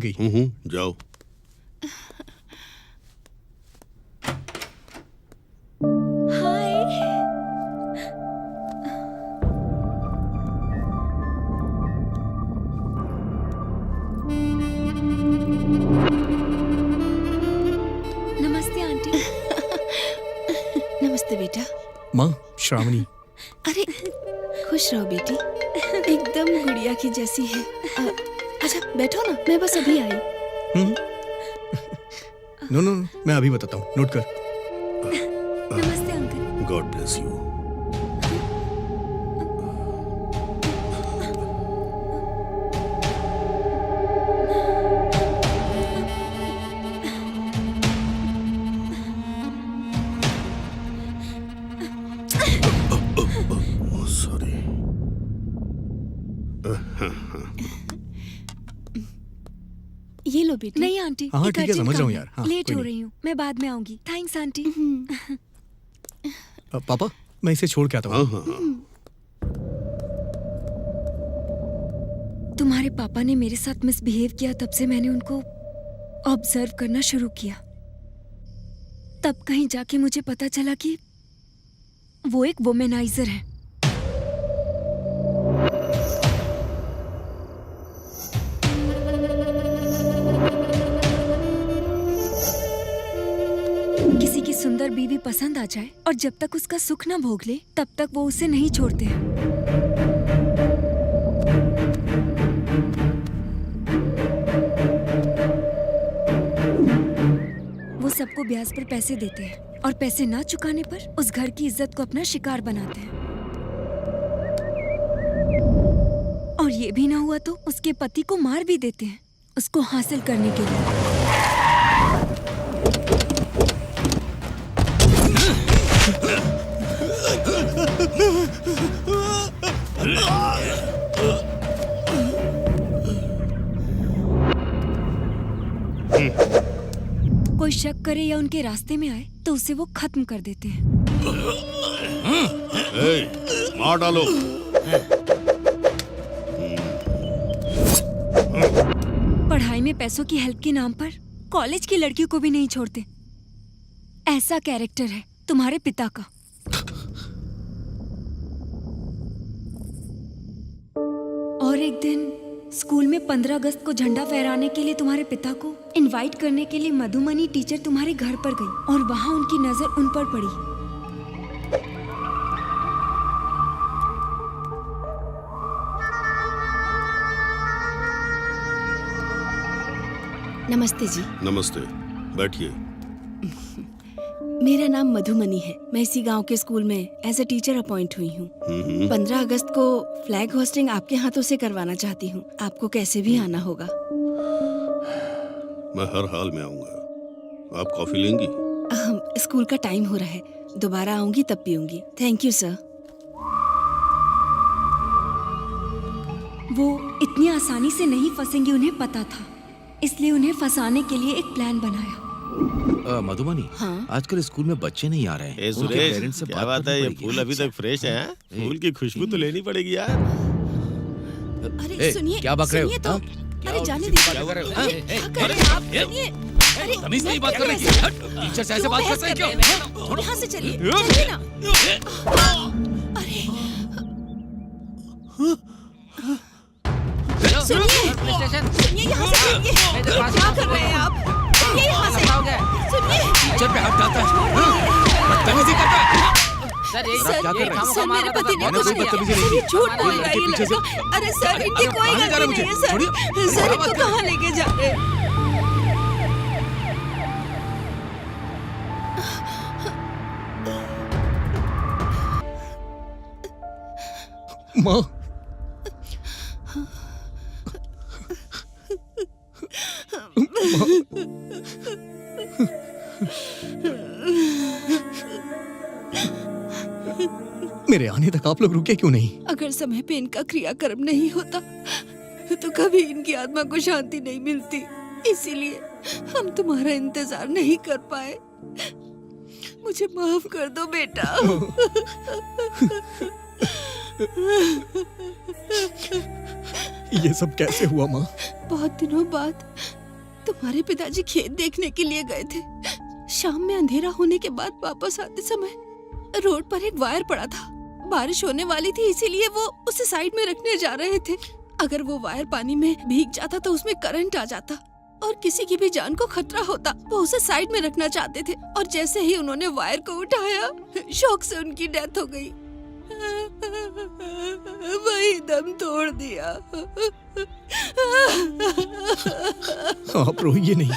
गई। जाओ। हाय। नमस्ते आंटी। नमस्ते बेटा। माँ, श्रावणी। अरे खुश रहो बेटी, एकदम गुड़िया की जैसी है। अच्छा बैठो ना, मैं बस अभी आई। नो नो, मैं अभी बताता हूँ, नोट कर। नमस्ते uncle. God bless you. Sorry. ये लो बेटी। नहीं आंटी, हाँ, एक ठीक है, urgent समझ रहा हूँ काम यार। है। हाँ, लेट कोई हो नहीं। रही हूँ, मैं बाद में आऊंगी। Thanks aunty. पापा, मैं इसे छोड़ के आता हाँ हूँ। हाँ हाँ। तुम्हारे पापा ने मेरे साथ मिसबिहेव किया, तब से मैंने उनको ऑब्जर्व करना शुरू किया। तब कहीं जाके मुझे पता चला कि वो एक वुमेनाइजर है। किसी की सुंदर बीवी पसंद आ जाए और जब तक उसका सुख न भोग ले, तब तक वो उसे नहीं छोड़ते हैं। वो सबको ब्याज पर पैसे देते हैं और पैसे ना चुकाने पर उस घर की इज्जत को अपना शिकार बनाते हैं। और ये भी ना हुआ तो उसके पति को मार भी देते हैं, उसको हासिल करने के लिए। कोई शक करे या उनके रास्ते में आए तो उसे वो खत्म कर देते हैं। मार डालो। पढ़ाई में पैसों की हेल्प के नाम पर कॉलेज की लड़कियों को भी नहीं छोड़ते। ऐसा कैरेक्टर है तुम्हारे पिता का। और एक दिन स्कूल में 15 अगस्त को झंडा फहराने के लिए तुम्हारे पिता को इनवाइट करने के लिए मधुमनी टीचर तुम्हारे घर पर गई और वहां उनकी नजर उन पर पड़ी। नमस्ते जी। नमस्ते, बैठिए। मेरा नाम मधुमनी है। मैं इसी गांव के स्कूल में एज ए टीचर अपॉइंट हुई हूँ। 15 अगस्त को फ्लैग होस्टिंग आपके हाथों से करवाना चाहती हूँ। आपको कैसे भी आना होगा। मैं हर हाल में आऊंगा। आप कॉफी लेंगी? स्कूल का टाइम हो रहा है, दोबारा आऊंगी तब पीऊंगी। Thank you sir. वो इतनी आसानी से नहीं फंसेंगे, उन्हें पता था, इसलिए उन्हें फंसाने के लिए एक प्लान बनाया। मधुमनी, हाँ? आजकल स्कूल में बच्चे नहीं आ रहे हैं। ए उनके सुरेश, पेरेंट्स से क्या बात बात है? करनी ये पड़ेगी। फूल अभी तक फ्रेश है? फूल की खुशबू तो लेनी पड़ेगी यार। अरे सुनिए, क्या बक रहे हो? सुनिए तो। हाँ? अरे जाने दीजिए। क्या कर रहे हो? अरे, क्या कर रहे हैं आप? सुनिए। अरे तमीज नहीं बात करने की। टीचर से ऐसे बात करते हैं क्यों? यहाँ से चलिए, चलिए ना। अरे सुनिए, यहाँ से चलिए। क्या कर रहे हैं आप? चलिए यहाँ से। सुनिए। टीचर पे हाथ डालता है। बदतमीजी करता है। सर, क्या कर रहे हैं? सर मेरे पति ने मैंने कुछ कोई नहीं बदतमीजी किया। नहीं ये की। झूठ बोल लड़के रहा है ये पीछे से- लड़का। अरे सर, इनकी कोई कहाँ जा रहे गलती मुझे? नहीं है सर। छोड़िए। सर, क्या बात इनको कर रहे कहाँ लेके जा रहे हैं? माँ, मेरे आने तक आप लोग रुके क्यों नहीं? अगर समय पे इनका क्रियाकर्म नहीं होता तो कभी इनकी आत्मा को शांति नहीं मिलती। इसीलिए हम तुम्हारा इंतजार नहीं कर पाए। मुझे माफ कर दो बेटा। ये सब कैसे हुआ माँ? बहुत दिनों बाद तुम्हारे पिताजी खेत देखने के लिए गए थे। शाम में अंधेरा होने के बाद वापस आते समय रोड पर एक वायर पड़ा था। बारिश होने वाली थी, इसीलिए वो उसे साइड में रखने जा रहे थे। अगर वो वायर पानी में भीग जाता तो उसमें करंट आ जाता और किसी की भी जान को खतरा होता। वो उसे साइड में रखना चाहते थे और जैसे ही उन्होंने वायर को उठाया, शॉक से उनकी डेथ हो गई। वही दम तोड़ दिया। आप रोइए नहीं।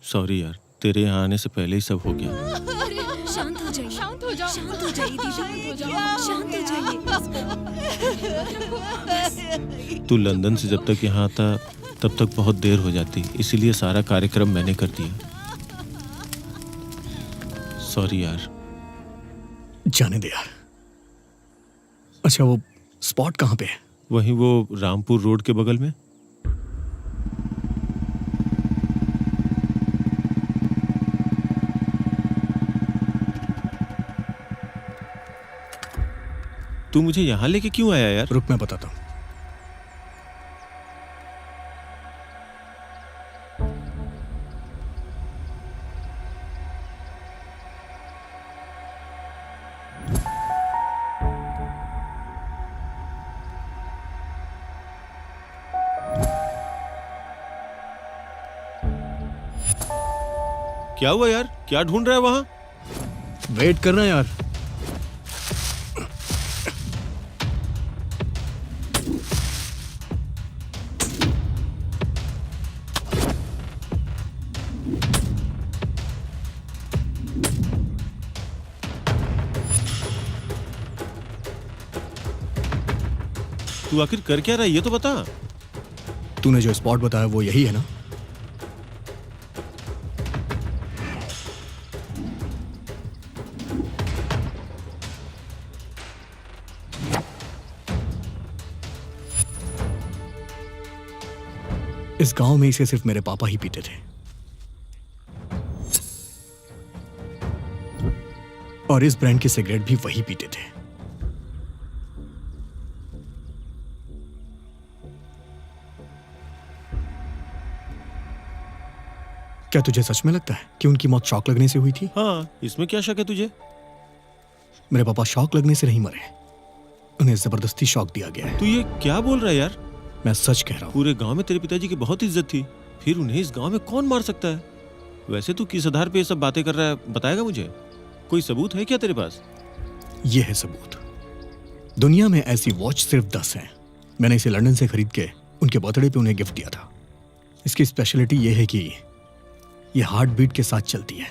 सॉरी यार, तेरे यहाँ आने से पहले ही सब हो गया। शांत हो जाइए, शांत हो जाओ, शांत हो जाइए दीदी, शांत हो जाइए। तू लंदन से जब तक यहाँ आता तब तक बहुत देर हो जाती, इसीलिए सारा कार्यक्रम मैंने कर दिया। सॉरी यार। जाने दे यार। अच्छा, वो स्पॉट कहाँ पे है? वहीं वो रामपुर रोड के बगल में। तू मुझे यहाँ लेके क्यों आया यार? रुक, मैं बताता हूँ। क्या हुआ यार? क्या ढूंढ रहा है वहां? वेट करना यार। तू आखिर कर क्या रहा है ये तो बता। तूने जो स्पॉट बताया वो यही है ना? इस गांव में इसे सिर्फ मेरे पापा ही पीते थे और इस ब्रांड की सिगरेट भी वही पीते थे। क्या तुझे सच में लगता है कि उनकी मौत शॉक लगने से हुई थी? हाँ, इसमें क्या शक है तुझे? मेरे पापा शॉक लगने से नहीं मरे, उन्हें जबरदस्ती शॉक दिया गया है। तू ये क्या बोल रहा है यार? मैं सच कह रहा हूँ। पूरे गांव में तेरे पिताजी की बहुत इज्जत थी, फिर उन्हें इस गांव में कौन मार सकता है? वैसे तू किस आधार पे ये सब बातें कर रहा है, बताएगा मुझे? कोई सबूत है क्या तेरे पास? ये है सबूत। दुनिया में ऐसी वॉच सिर्फ 10 हैं। मैंने इसे लंदन से खरीद के उनके बर्थडे पे उन्हें गिफ्ट दिया था। इसकी स्पेशलिटी ये है कि ये हार्ट बीट के साथ चलती है।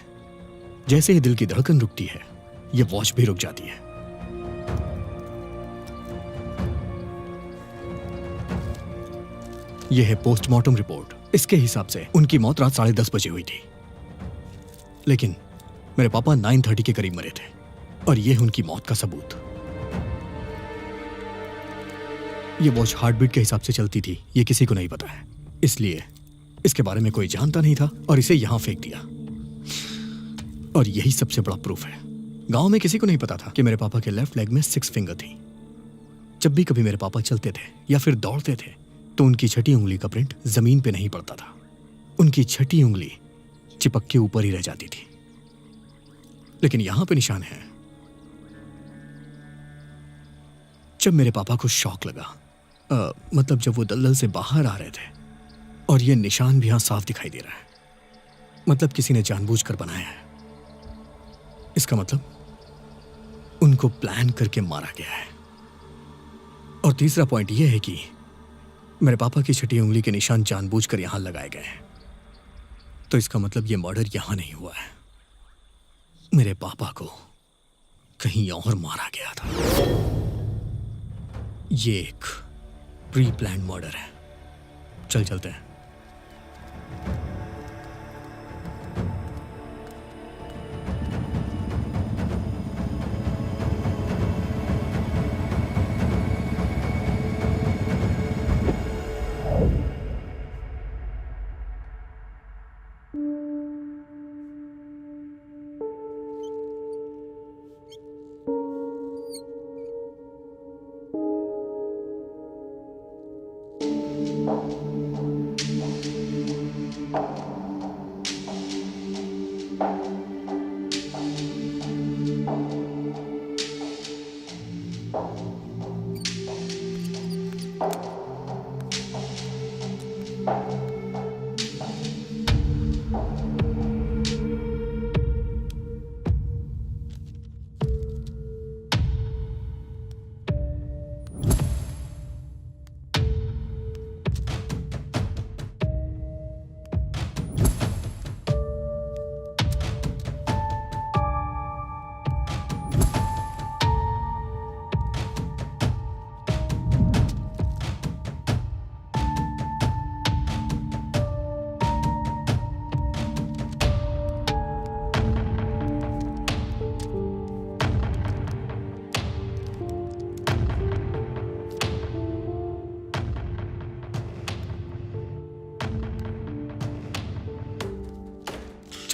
जैसे ही दिल की धड़कन रुकती है, ये वॉच भी रुक जाती है। यह है पोस्टमार्टम रिपोर्ट। इसके हिसाब से उनकी मौत रात 10:30 बजे हुई थी, लेकिन मेरे पापा 9:30 के करीब मरे थे और यह उनकी मौत का सबूत। यह वॉच हार्टबीट के हिसाब से चलती थी, यह किसी को नहीं पता है, इसलिए इसके बारे में कोई जानता नहीं था और इसे यहां फेंक दिया। और यही सबसे बड़ा प्रूफ है। गांव में किसी को नहीं पता था कि मेरे पापा के लेफ्ट लेग में 6 फिंगर थी। जब भी कभी मेरे पापा चलते थे या फिर दौड़ते थे तो उनकी छठी उंगली का प्रिंट जमीन पे नहीं पड़ता था। उनकी छठी उंगली चिपक के ऊपर ही रह जाती थी। लेकिन यहां पे निशान है। जब मेरे पापा को शॉक लगा, मतलब जब वो दलदल से बाहर आ रहे थे, और ये निशान भी यहां साफ दिखाई दे रहा है, मतलब किसी ने जानबूझकर बनाया है। इसका मतलब उनको प्लान करके मारा गया है। और तीसरा पॉइंट यह है कि मेरे पापा की छठी उंगली के निशान जानबूझकर यहां लगाए गए हैं। तो इसका मतलब यह मर्डर यहां नहीं हुआ है, मेरे पापा को कहीं और मारा गया था। ये एक प्री प्लान मर्डर है। चलते हैं।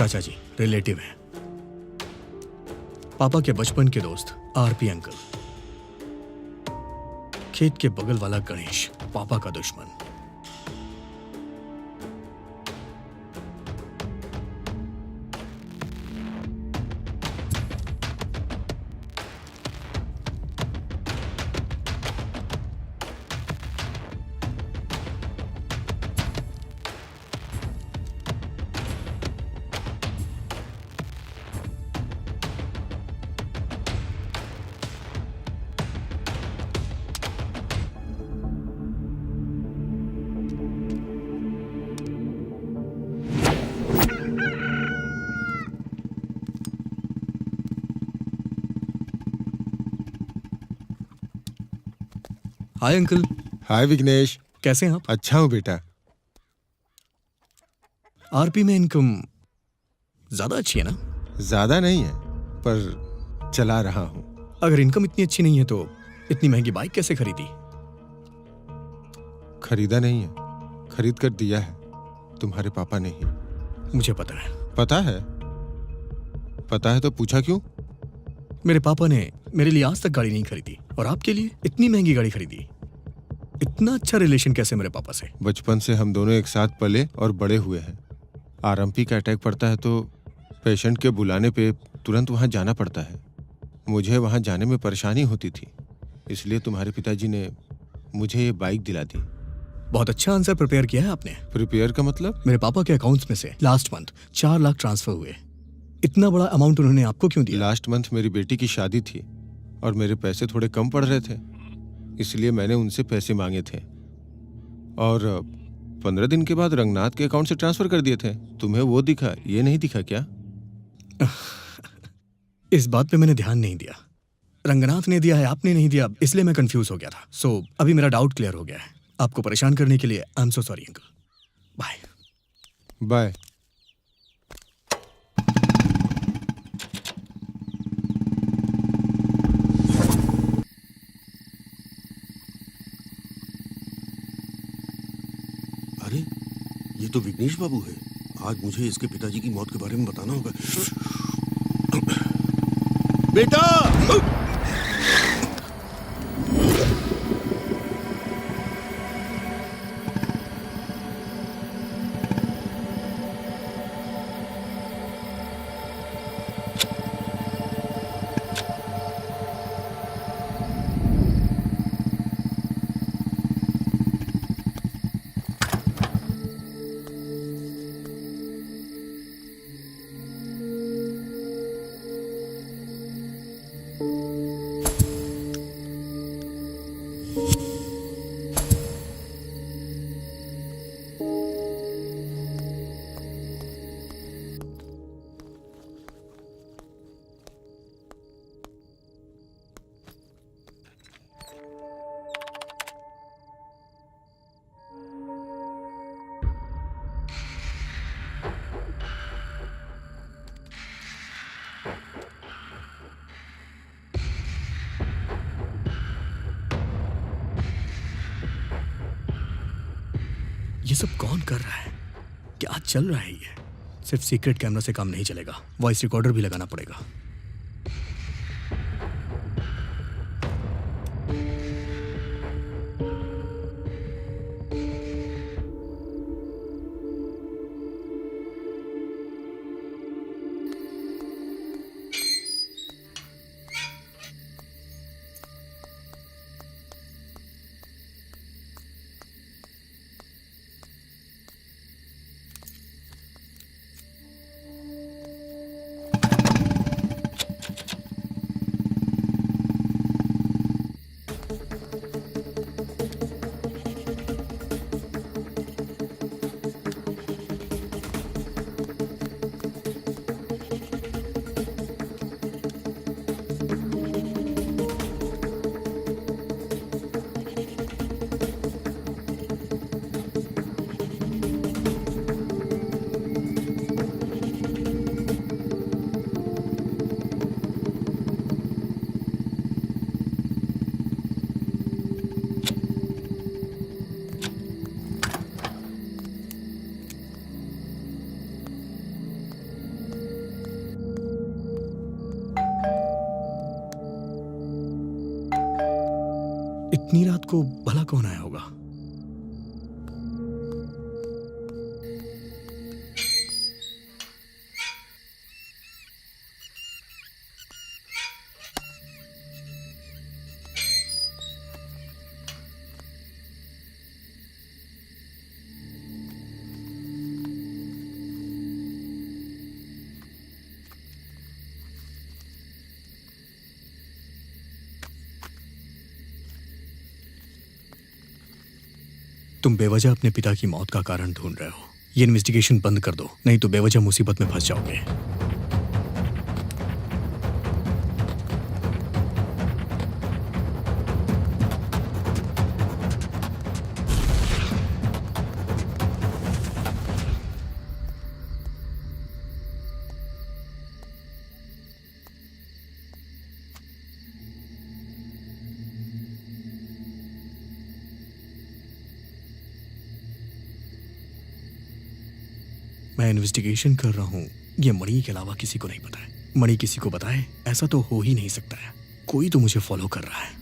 चाचा जी रिलेटिव हैं। पापा के बचपन के दोस्त आरपी अंकल। खेत के बगल वाला गणेश पापा का दुश्मन। हाय अंकल, हाय विघ्नेश। कैसे हैं आप? अच्छा हूँ बेटा। आरपी में इनकम ज्यादा अच्छी है ना? ज्यादा नहीं है पर चला रहा हूँ। अगर इनकम इतनी अच्छी नहीं है तो इतनी महंगी बाइक कैसे खरीदी? खरीदा नहीं है, खरीद कर दिया है, तुम्हारे पापा ने ही। मुझे पता है। पता है? पता है तो पूछा क्यों? मेरे पापा ने मेरे लिए आज तक गाड़ी नहीं खरीदी और आपके लिए इतनी महंगी गाड़ी खरीदी। इतना अच्छा रिलेशन कैसे मेरे पापा से? बचपन से हम दोनों एक साथ पले और बड़े हुए हैं। आरएमपी का अटैक पड़ता है तो पेशेंट के बुलाने पे तुरंत वहां जाना पड़ता है। मुझे वहां जाने में परेशानी होती थी, इसलिए तुम्हारे पिताजी ने मुझे ये बाइक दिला दी। बहुत अच्छा आंसर प्रिपेयर किया है आपने। प्रिपेयर का मतलब? मेरे पापा के अकाउंट्स में से लास्ट मंथ 4 लाख ट्रांसफर हुए। इतना बड़ा अमाउंट उन्होंने आपको क्यों दिया? लास्ट मंथ मेरी बेटी की शादी थी और मेरे पैसे थोड़े कम पड़ रहे थे, इसलिए मैंने उनसे पैसे मांगे थे और 15 दिन के बाद रंगनाथ के अकाउंट से ट्रांसफर कर दिए थे। तुम्हें वो दिखा, ये नहीं दिखा क्या? इस बात पे मैंने ध्यान नहीं दिया। रंगनाथ ने दिया है, आपने नहीं दिया, इसलिए मैं कंफ्यूज हो गया था। सो अभी मेरा डाउट क्लियर हो गया है। आपको परेशान करने के लिए I am so sorry uncle. Bye bye. अरे ये तो विघ्नेश बाबू है। आज मुझे इसके पिताजी की मौत के बारे में बताना होगा। बेटा! ये सब कौन कर रहा है? क्या चल रहा है ये? सिर्फ सीक्रेट कैमरा से काम नहीं चलेगा, वॉइस रिकॉर्डर भी लगाना पड़ेगा। इतनी रात को भला कौन आया होगा? तुम बेवजह अपने पिता की मौत का कारण ढूंढ रहे हो। ये इन्वेस्टिगेशन बंद कर दो, नहीं तो बेवजह मुसीबत में फंस जाओगे। मैं इन्वेस्टिगेशन कर रहा हूँ, ये मणि के अलावा किसी को नहीं पता है। मणि किसी को बताए ऐसा तो हो ही नहीं सकता है। कोई तो मुझे फॉलो कर रहा है।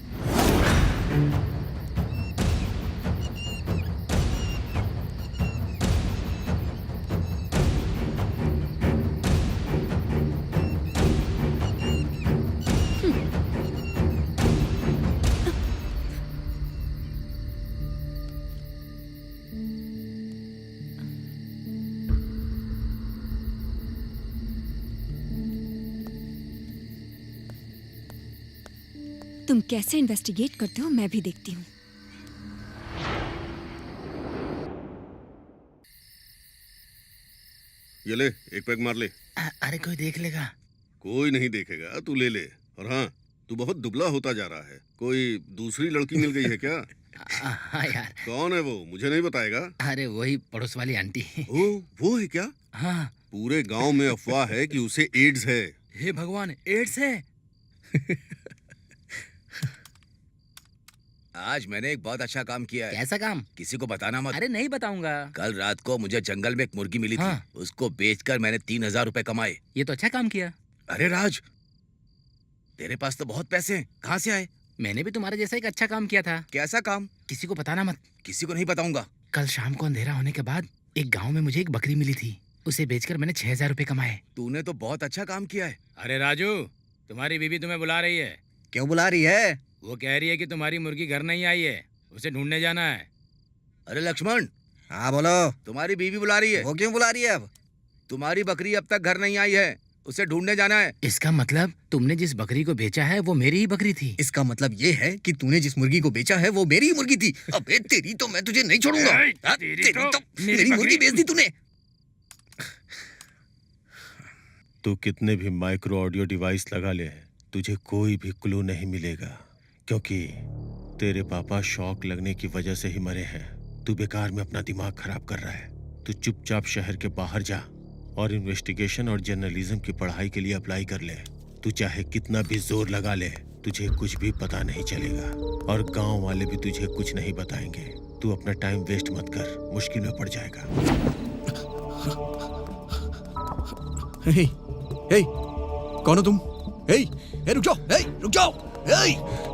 तुम कैसे इन्वेस्टिगेट करते हो मैं भी देखती हूँ। ये ले, एक पैक मार ले। अरे कोई देख लेगा। कोई नहीं देखेगा, तू ले ले। और हाँ, तू बहुत दुबला होता जा रहा है। कोई दूसरी लड़की मिल गई है क्या? हाँ यार। कौन है वो, मुझे नहीं बताएगा? अरे वही पड़ोस वाली आंटी। ओ, वो है क्या? हाँ। पूरे गांव में अफवाह है कि उसे एड्स है। हे भगवान, एड्स है? आज मैंने एक बहुत अच्छा काम किया है। कैसा काम? किसी को बताना मत। अरे नहीं बताऊंगा। कल रात को मुझे जंगल में एक मुर्गी मिली थी। हाँ। उसको बेचकर मैंने 3,000 रुपए कमाए। ये तो अच्छा काम किया। अरे राज, तेरे पास तो बहुत पैसे हैं, कहाँ से आए? मैंने भी तुम्हारे जैसा एक अच्छा काम किया था। कैसा काम? किसी को बताना मत। किसी को नहीं बताऊंगा। कल शाम को अंधेरा होने के बाद एक गाँव में मुझे एक बकरी मिली थी। उसे बेचकर मैंने 6,000 रुपए कमाए। तूने तो बहुत अच्छा काम किया है। अरे राजू, तुम्हारी बीवी तुम्हें बुला रही है। क्यों बुला रही है? वो कह रही है कि तुम्हारी मुर्गी घर नहीं आई है, उसे ढूंढने जाना है। अरे लक्ष्मण। हाँ बोलो। तुम्हारी बीवी बुला रही है। वो क्यों बुला रही है? अब तुम्हारी बकरी अब तक घर नहीं आई है, उसे ढूंढने जाना है। इसका मतलब तुमने जिस बकरी को बेचा है वो मेरी ही बकरी थी। इसका मतलब ये है कि तूने जिस मुर्गी को बेचा है वो मेरी ही मुर्गी थी। अबे तेरी तो मैं तुझे नहीं छोड़ूंगा। तेरी तो मेरी मुर्गी बेच दी तूने। तू कितने भी माइक्रो ऑडियो डिवाइस लगा ले, तुझे कोई भी क्लू नहीं मिलेगा, क्योंकि तेरे पापा शॉक लगने की वजह से ही मरे हैं। तू बेकार में अपना दिमाग खराब कर रहा है। तू चुपचाप शहर के बाहर जा और इन्वेस्टिगेशन और जर्नलिज्म की पढ़ाई के लिए अप्लाई कर ले। तू चाहे कितना भी जोर लगा ले, तुझे कुछ भी पता नहीं चलेगा और गांव वाले भी तुझे कुछ नहीं बताएंगे। तू अपना टाइम वेस्ट मत कर, मुश्किल में पड़ जाएगा। हे, हे, कौन हो तुम? हे, हे, रुक जाओ, हे, रुक जाओ, हे।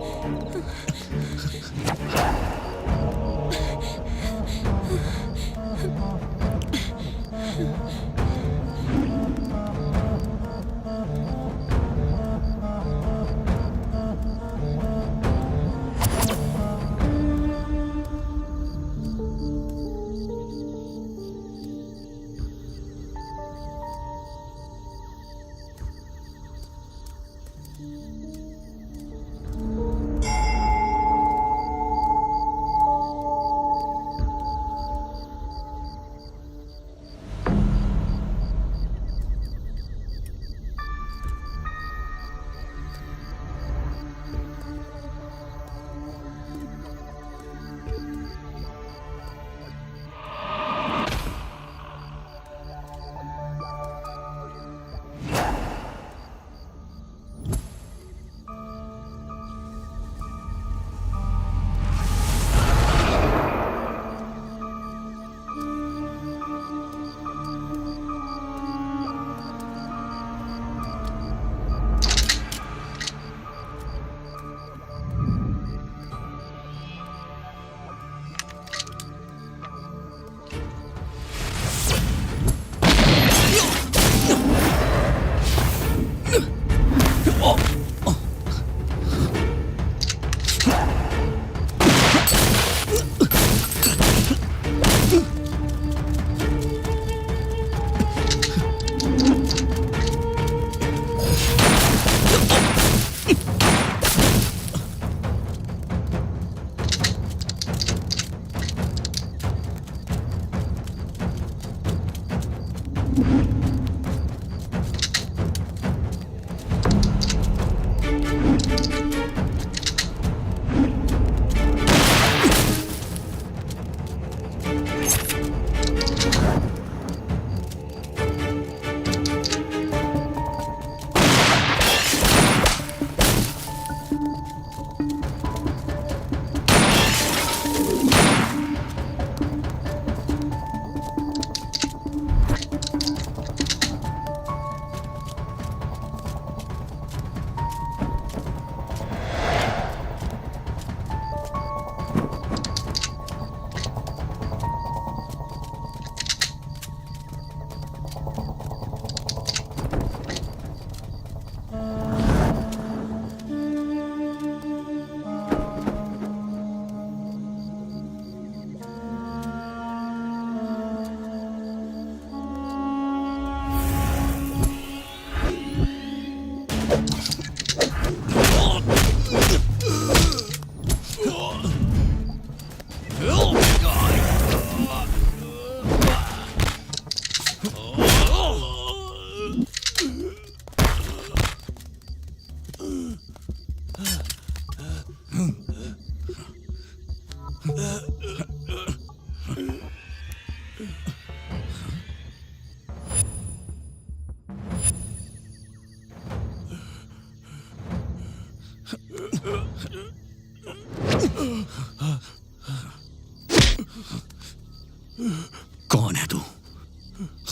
कौन है तू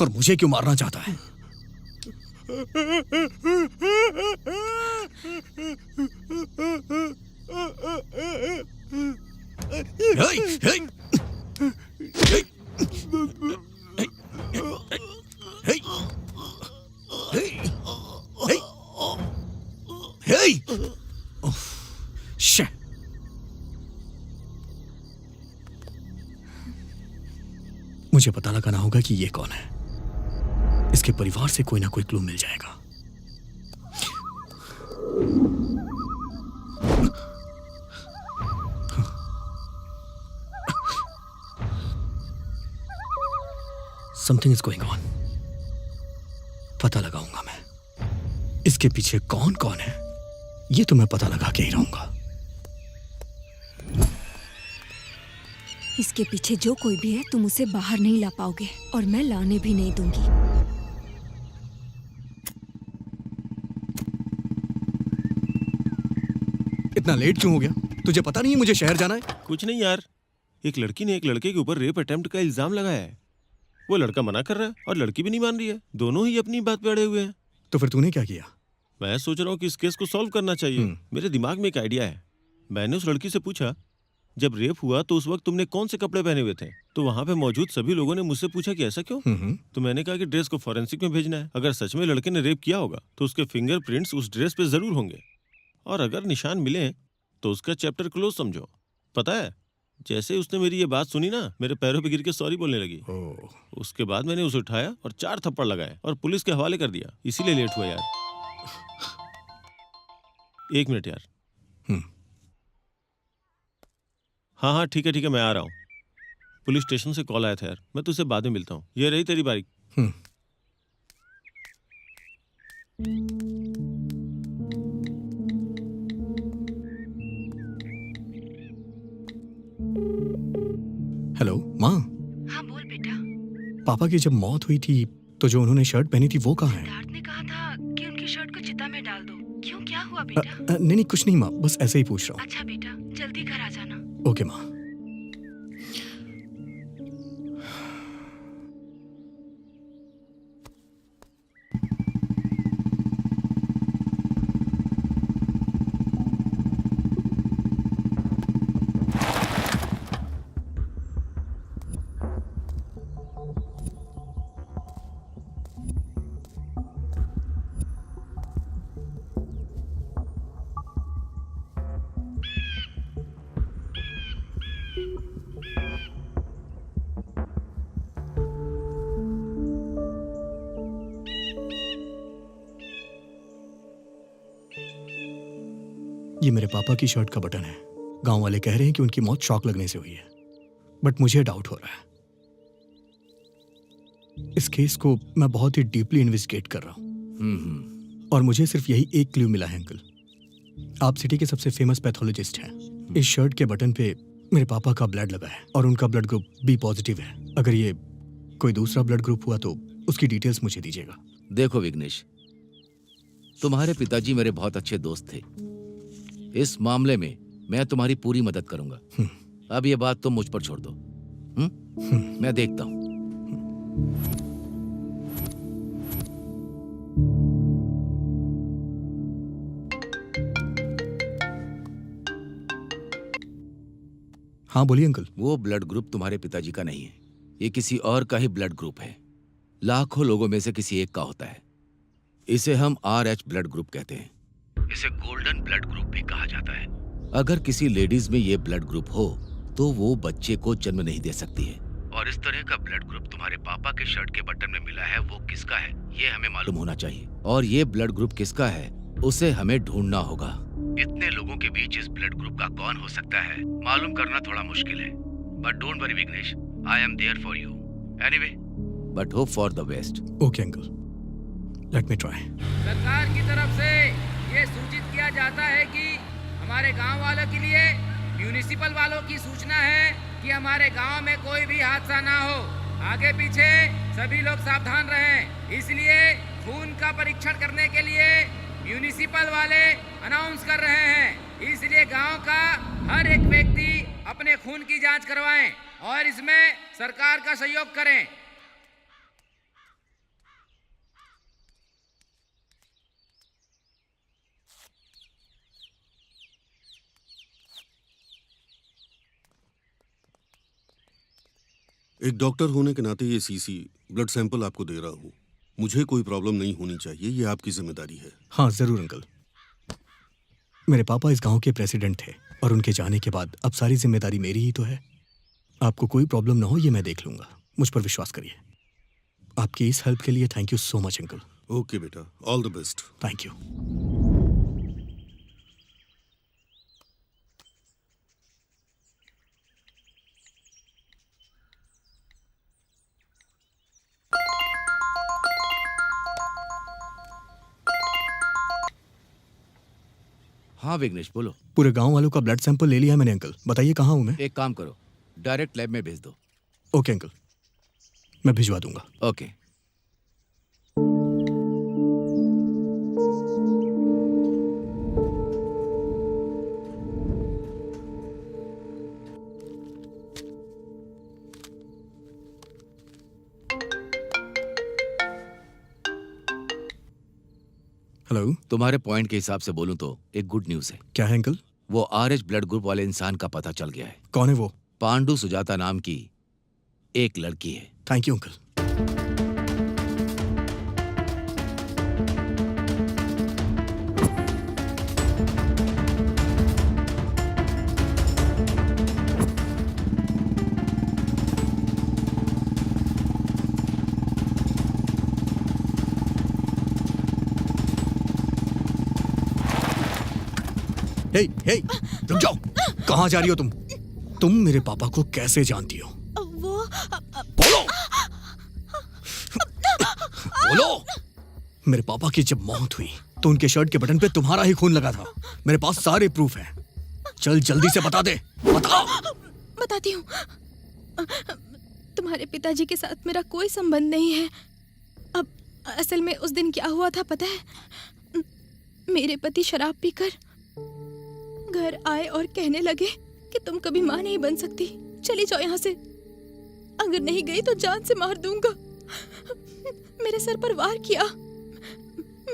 और मुझे क्यों मारना चाहता है? मुझे पता लगाना होगा कि ये कौन है। इसके परिवार से कोई ना कोई क्लू मिल जाएगा। Something is going on. पता लगाऊंगा मैं इसके पीछे कौन कौन है। ये तो मैं पता लगा के ही रहूंगा। इसके पीछे जो कोई भी है तुम उसे बाहर नहीं ला पाओगे और मैं लाने भी नहीं दूंगी। इतना लेट क्यों हो गया? तुझे पता नहीं है मुझे शहर जाना है? कुछ नहीं यार, एक लड़की ने एक लड़के के ऊपर रेप अटेम्प्ट का इल्जाम लगाया है। वो लड़का मना कर रहा है और लड़की भी नहीं मान रही है। दोनों ही अपनी बात पे अड़े हुए हैं। तो फिर तूने क्या किया? मैं सोच रहा हूँ कि इस केस को सॉल्व करना चाहिए। मेरे दिमाग में एक आइडिया है। मैंने उस लड़की से पूछा, जब रेप हुआ तो उस वक्त तुमने कौन से कपड़े पहने हुए थे? तो वहां पे मौजूद सभी लोगों ने मुझसे पूछा कि ऐसा क्यों? तो मैंने कहा कि ड्रेस को फॉरेंसिक में भेजना है। अगर सच में लड़के ने रेप किया होगा तो उसके फिंगरप्रिंट्स उस ड्रेस पे जरूर होंगे, और अगर निशान मिले तो उसका चैप्टर क्लोज समझो। पता है, जैसे ही उसने मेरी ये बात सुनी ना, मेरे पैरों पे गिर के सॉरी बोलने लगी। उसके बाद मैंने उसे उठाया और 4 थप्पड़ लगाए और पुलिस के हवाले कर दिया। इसीलिए लेट हुआ यार। 1 मिनट यार। हाँ ठीक है, मैं आ रहा हूँ। पुलिस स्टेशन से कॉल आया था यार, मैं तुझसे बाद में मिलता हूँ। ये रही तेरी बारी। हेलो माँ। हाँ बोल बेटा। पापा की जब मौत हुई थी तो जो उन्होंने शर्ट पहनी थी वो कहाँ है? सिद्धार्थ ने कहा था कि उनकी शर्ट को चिता में डाल दो। क्यों, क्या हुआ बेटा? नहीं कुछ नहीं माँ, बस ऐसे ही पूछ रहा हूँ। अच्छा बेटा, जल्दी घर आ जाना। ओके माँ। ये मेरे पापा की शर्ट का बटन है। गांव वाले कह रहे हैं कि उनकी मौत शॉक लगने से हुई है, बट मुझे डाउट हो रहा है। इस केस को मैं बहुत ही डीपली इन्वेस्टिगेट कर रहा हूं और मुझे सिर्फ यही एक क्लू मिला है। अंकल, आप सिटी के सबसे फेमस पैथोलॉजिस्ट हैं। इस शर्ट के बटन पे मेरे पापा का ब्लड लगा है और उनका ब्लड ग्रुप बी पॉजिटिव है। अगर ये कोई दूसरा ब्लड ग्रुप हुआ तो उसकी डिटेल्स मुझे दीजिएगा। देखो विघ्नेश, तुम्हारे पिताजी मेरे बहुत अच्छे दोस्त थे। इस मामले में मैं तुम्हारी पूरी मदद करूंगा। अब ये बात तुम मुझ पर छोड़ दो। मैं देखता हूं। हाँ बोलिए अंकल। वो ब्लड ग्रुप तुम्हारे पिताजी का नहीं है, ये किसी और का ही ब्लड ग्रुप है। लाखों लोगों में से किसी एक का होता है। इसे हम RH ब्लड ग्रुप कहते हैं। इसे गोल्डन ब्लड ग्रुप भी कहा जाता है। अगर किसी लेडीज में ये ब्लड ग्रुप हो तो वो बच्चे को जन्म नहीं दे सकती है। और इस तरह का ब्लड ग्रुप तुम्हारे पापा के शर्ट के बटन में मिला है, वो किसका है ये हमें मालूम होना चाहिए। और ये ब्लड ग्रुप किसका है उसे हमें ढूंढना होगा। इतने लोगों के बीच इस ब्लड ग्रुप का कौन हो सकता है मालूम करना थोड़ा मुश्किल है। But don't worry Vighnesh, I am there for you anyway, but hope for the best. Okay uncle, let me try. सरकार की तरफ से ये सूचित किया जाता है कि हमारे गांव वालों के लिए म्यूनिसिपल वालों की सूचना है कि हमारे गांव में कोई भी हादसा ना हो। आगे पीछे सभी लोग सावधान रहें। इसलिए खून का परीक्षण करने के लिए म्यूनिसिपल वाले अनाउंस कर रहे हैं। इसलिए गांव का हर एक व्यक्ति अपने खून की जांच करवाएं और इसमें सरकार का सहयोग करें। एक डॉक्टर होने के नाते ये सीसी ब्लड सैंपल आपको दे रहा हूँ। मुझे कोई प्रॉब्लम नहीं होनी चाहिए, ये आपकी जिम्मेदारी है। हाँ जरूर अंकल। मेरे पापा इस गांव के प्रेसिडेंट थे और उनके जाने के बाद अब सारी जिम्मेदारी मेरी ही तो है। आपको कोई प्रॉब्लम ना हो ये मैं देख लूंगा, मुझ पर विश्वास करिए। आपकी इस हेल्प के लिए thank you so much uncle. Okay बेटा, all the best. Thank you. हाँ विघ्नेश बोलो। पूरे गांव वालों का ब्लड सैंपल ले लिया है मैंने अंकल। बताइए कहाँ हूँ मैं? एक काम करो, डायरेक्ट लैब में भेज दो। ओके अंकल, मैं भिजवा दूंगा। ओके। हेलो। तुम्हारे पॉइंट के हिसाब से बोलूं तो एक गुड न्यूज है। क्या है अंकल? वो आरएच ब्लड ग्रुप वाले इंसान का पता चल गया है। कौन है वो? पांडु सुजाता नाम की एक लड़की है। Thank you uncle. हे हे रुक जाओ। कहाँ जा रही हो तुम? तुम मेरे पापा को कैसे जानती हो? वो बोलो बोलो। मेरे पापा की जब मौत हुई तो उनके शर्ट के बटन पे तुम्हारा ही खून लगा था। मेरे पास सारे प्रूफ हैं। चल जल्दी से बता दे, बता। बताती हूँ। तुम्हारे पिताजी के साथ मेरा कोई संबंध नहीं है। अब असल में उस दिन क्या हुआ था पता है? मेरे पति शराब पीकर घर आए और कहने लगे कि तुम कभी माँ नहीं बन सकती, चली जाओ यहाँ से। अगर नहीं गई तो जान से मार दूंगा। मेरे सर पर वार किया।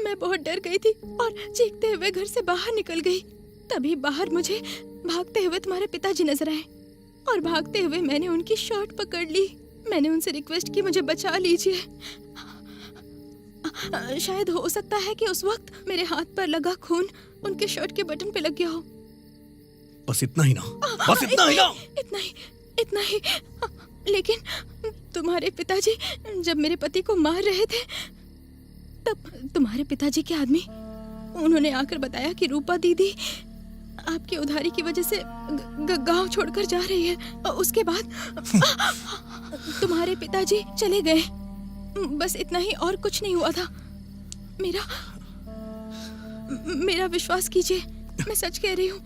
मैं बहुत डर गई थी और चीखते हुए घर से बाहर निकल गई। तभी बाहर मुझे भागते हुए तुम्हारे पिताजी नजर आए और भागते हुए मैंने उनकी शर्ट पकड़ ली। मैंने उनसे रिक्वेस्ट की मुझे बचा लीजिए। शायद हो सकता है कि उस वक्त मेरे हाथ पर लगा खून उनके शर्ट के बटन पे लग गया हो। बस इतना ही ना, बस इतना ही ना। इतना ही। लेकिन तुम्हारे पिताजी जब मेरे पति को मार रहे थे तब तुम्हारे पिताजी के आदमी उन्होंने आकर बताया कि रूपा दीदी आपकी उधारी की वजह से गांव छोड़कर जा रही है। और उसके बाद तुम्हारे पिताजी चले गए। बस इतना ही, और कुछ नहीं हुआ था। मेरा विश्वास कीजिए, मैं सच कह रही हूँ।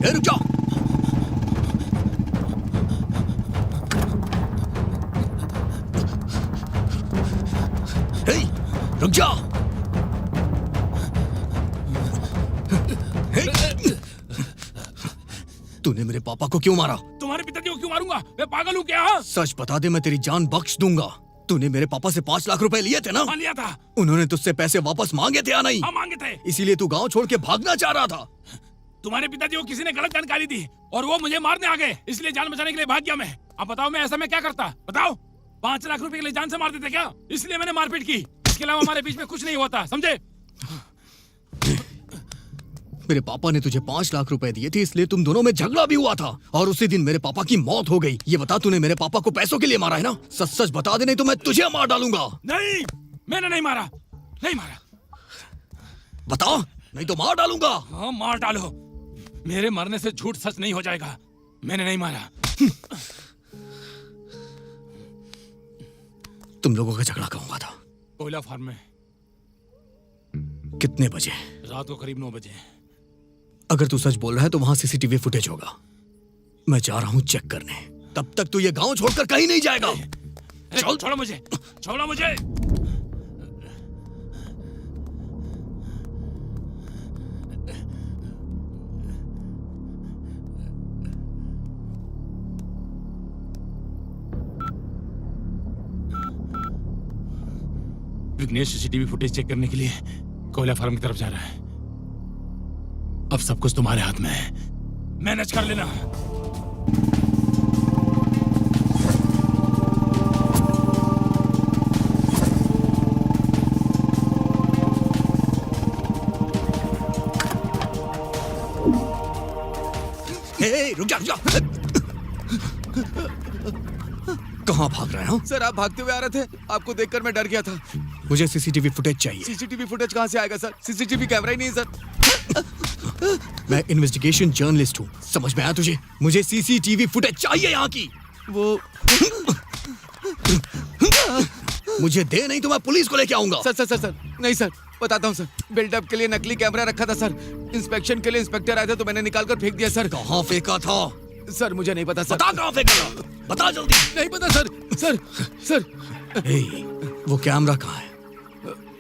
रुक जाओ। रुक जाओ। तूने मेरे पापा को क्यों मारा? तुम्हारे पिताजी को क्यों मारूंगा? मैं पागल हूँ क्या? सच बता दे, मैं तेरी जान बख्श दूंगा। तूने मेरे पापा से 5 लाख रुपए लिए थे ना? हाँ लिया था। उन्होंने तुझसे पैसे वापस मांगे थे या नहीं? हाँ मांगे थे। इसीलिए तू गांव छोड़ के भागना चाह रहा था। तुम्हारे पिताजी को किसी ने गलत जानकारी दी और वो मुझे मारने आ गए, इसलिए जान बचाने के लिए भाग गया मैं। अब बताओ मैं ऐसा मैं क्या करता? बताओ। 5 लाख रुपए के लिए जान से मार देते क्या? इसलिए मैंने मारपीट की। इसके अलावा हमारे बीच में कुछ नहीं हुआ था, समझे? मेरे पापा ने तुझे 5 लाख रुपए दिए थे, इसलिए तुम दोनों में झगड़ा भी हुआ था और उसी दिन मेरे पापा की मौत हो गई। ये बता, तूने मेरे पापा को पैसों के लिए मारा है ना? सच सच बता दे, नहीं तो मैं तुझे मार डालूंगा। नहीं, मैंने नहीं मारा, नहीं मारा। बता, नहीं तो मार डालूंगा। हाँ मार डालो, मेरे मरने से झूठ सच नहीं हो जाएगा। मैंने नहीं मारा। तुम लोगों का झगड़ा कहूंगा था। कोयला फार्म में। कितने बजे? रात को करीब 9 बजे। अगर तू सच बोल रहा है तो वहां सीसीटीवी फुटेज होगा। मैं जा रहा हूं चेक करने। तब तक तू ये गांव छोड़कर कहीं नहीं जाएगा। चल, छोड़ो मुझे, छोड़ो मुझे। विघ्नेश सीसीटीवी फुटेज चेक करने के लिए कोयला फार्म की तरफ जा रहा है। अब सब कुछ तुम्हारे हाथ में है, मैनेज कर लेना। रुक जा, रुक जा। कहाँ भाग रहे हो? सर आप भागते हुए आ रहे थे, आपको देखकर मैं डर गया था। मुझे सीसीटीवी फुटेज चाहिए। सीसीटीवी फुटेज कहाँ से आएगा सर? सीसीटीवी कैमरा ही नहीं है सर। मैं इन्वेस्टिगेशन जर्नलिस्ट हूँ, समझ में आया तुझे? मुझे सीसीटीवी फुटेज चाहिए यहाँ की। वो मुझे दे, नहीं तो मैं पुलिस को लेके आऊंगा। सर सर सर सर नहीं सर, बताता हूँ सर। बिल्डअप के लिए नकली कैमरा रखा था सर। इंस्पेक्शन के लिए इंस्पेक्टर आए थे तो मैंने निकाल कर फेंक दिया सर। कहाँ फेंका था? सर मुझे नहीं पता सर। बता कहाँ फेंका था? बता जल्दी। नहीं पता सर। सर सर वो कैमरा कहाँ है?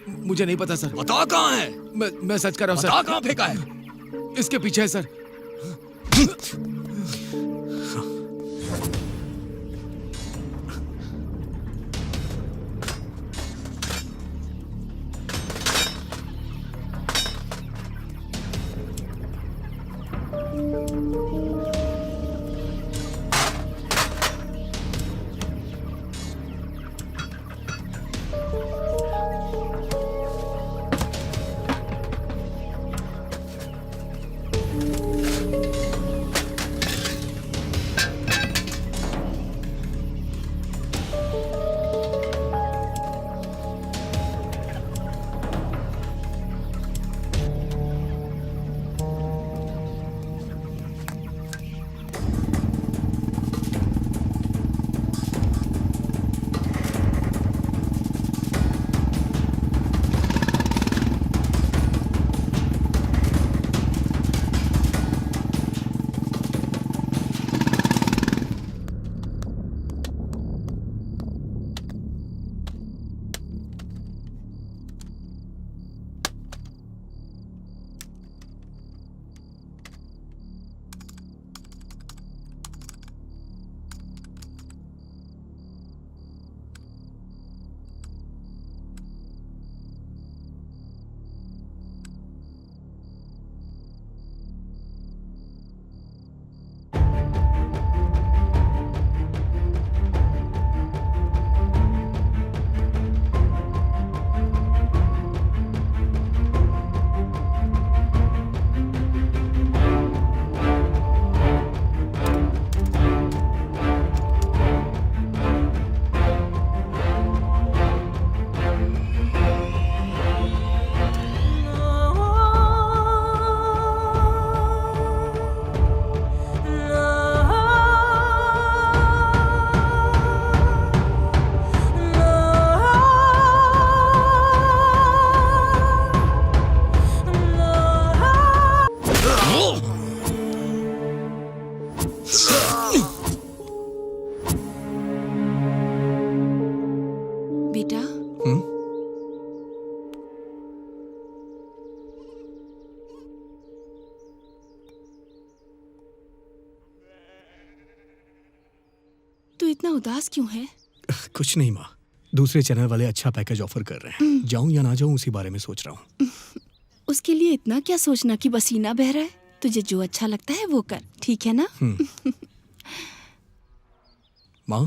मुझे नहीं पता सर। बता कहाँ है? मैं सच कर रहा हूँ सर। बता कहाँ फेंका है? इसके पीछे है सर। तू इतना उदास क्यों है? कुछ नहीं माँ, दूसरे चैनल वाले अच्छा पैकेज ऑफर कर रहे हैं। जाऊं या ना जाऊं उसी बारे में सोच रहा हूँ। उसके लिए इतना क्या सोचना कि पसीना बह रहा है। तुझे जो अच्छा लगता है वो कर, ठीक है ना? माँ,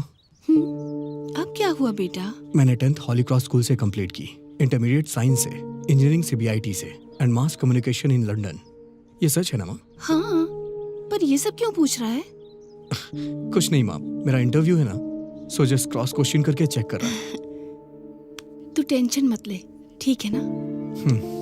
अब क्या हुआ बेटा? मैंने 10th हॉली क्रॉस स्कूल से कंप्लीट की, इंटरमीडिएट साइंस से, इंजीनियरिंग CBIT से and mass communication in London. ये सच है ना माँ? हाँ, पर ये सब क्यों पूछ रहा है? कुछ नहीं माँ, मेरा इंटरव्यू है ना, सो जस्ट क्रॉस क्वेश्चन करके चेक कर रहा है। तू टेंशन मत ले, ठीक है ना?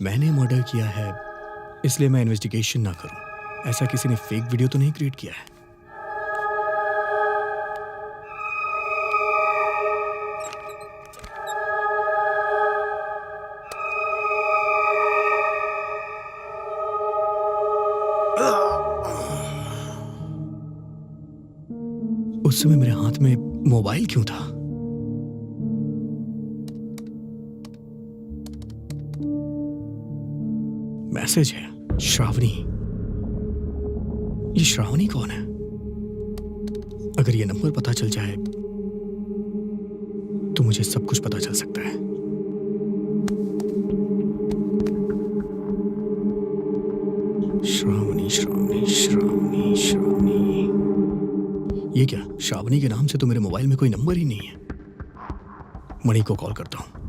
मैंने मर्डर किया है इसलिए मैं इन्वेस्टिगेशन ना करूं, ऐसा किसी ने फेक वीडियो तो नहीं क्रिएट किया है। उस समय मेरे हाथ में मोबाइल क्यों था? मैसेज है, श्रावणी। ये श्रावणी कौन है? अगर ये नंबर पता चल जाए तो मुझे सब कुछ पता चल सकता है। श्रावणी श्रावणी श्रावणी श्रावणी। ये क्या, श्रावणी के नाम से तो मेरे मोबाइल में कोई नंबर ही नहीं है। मणि को कॉल करता हूं।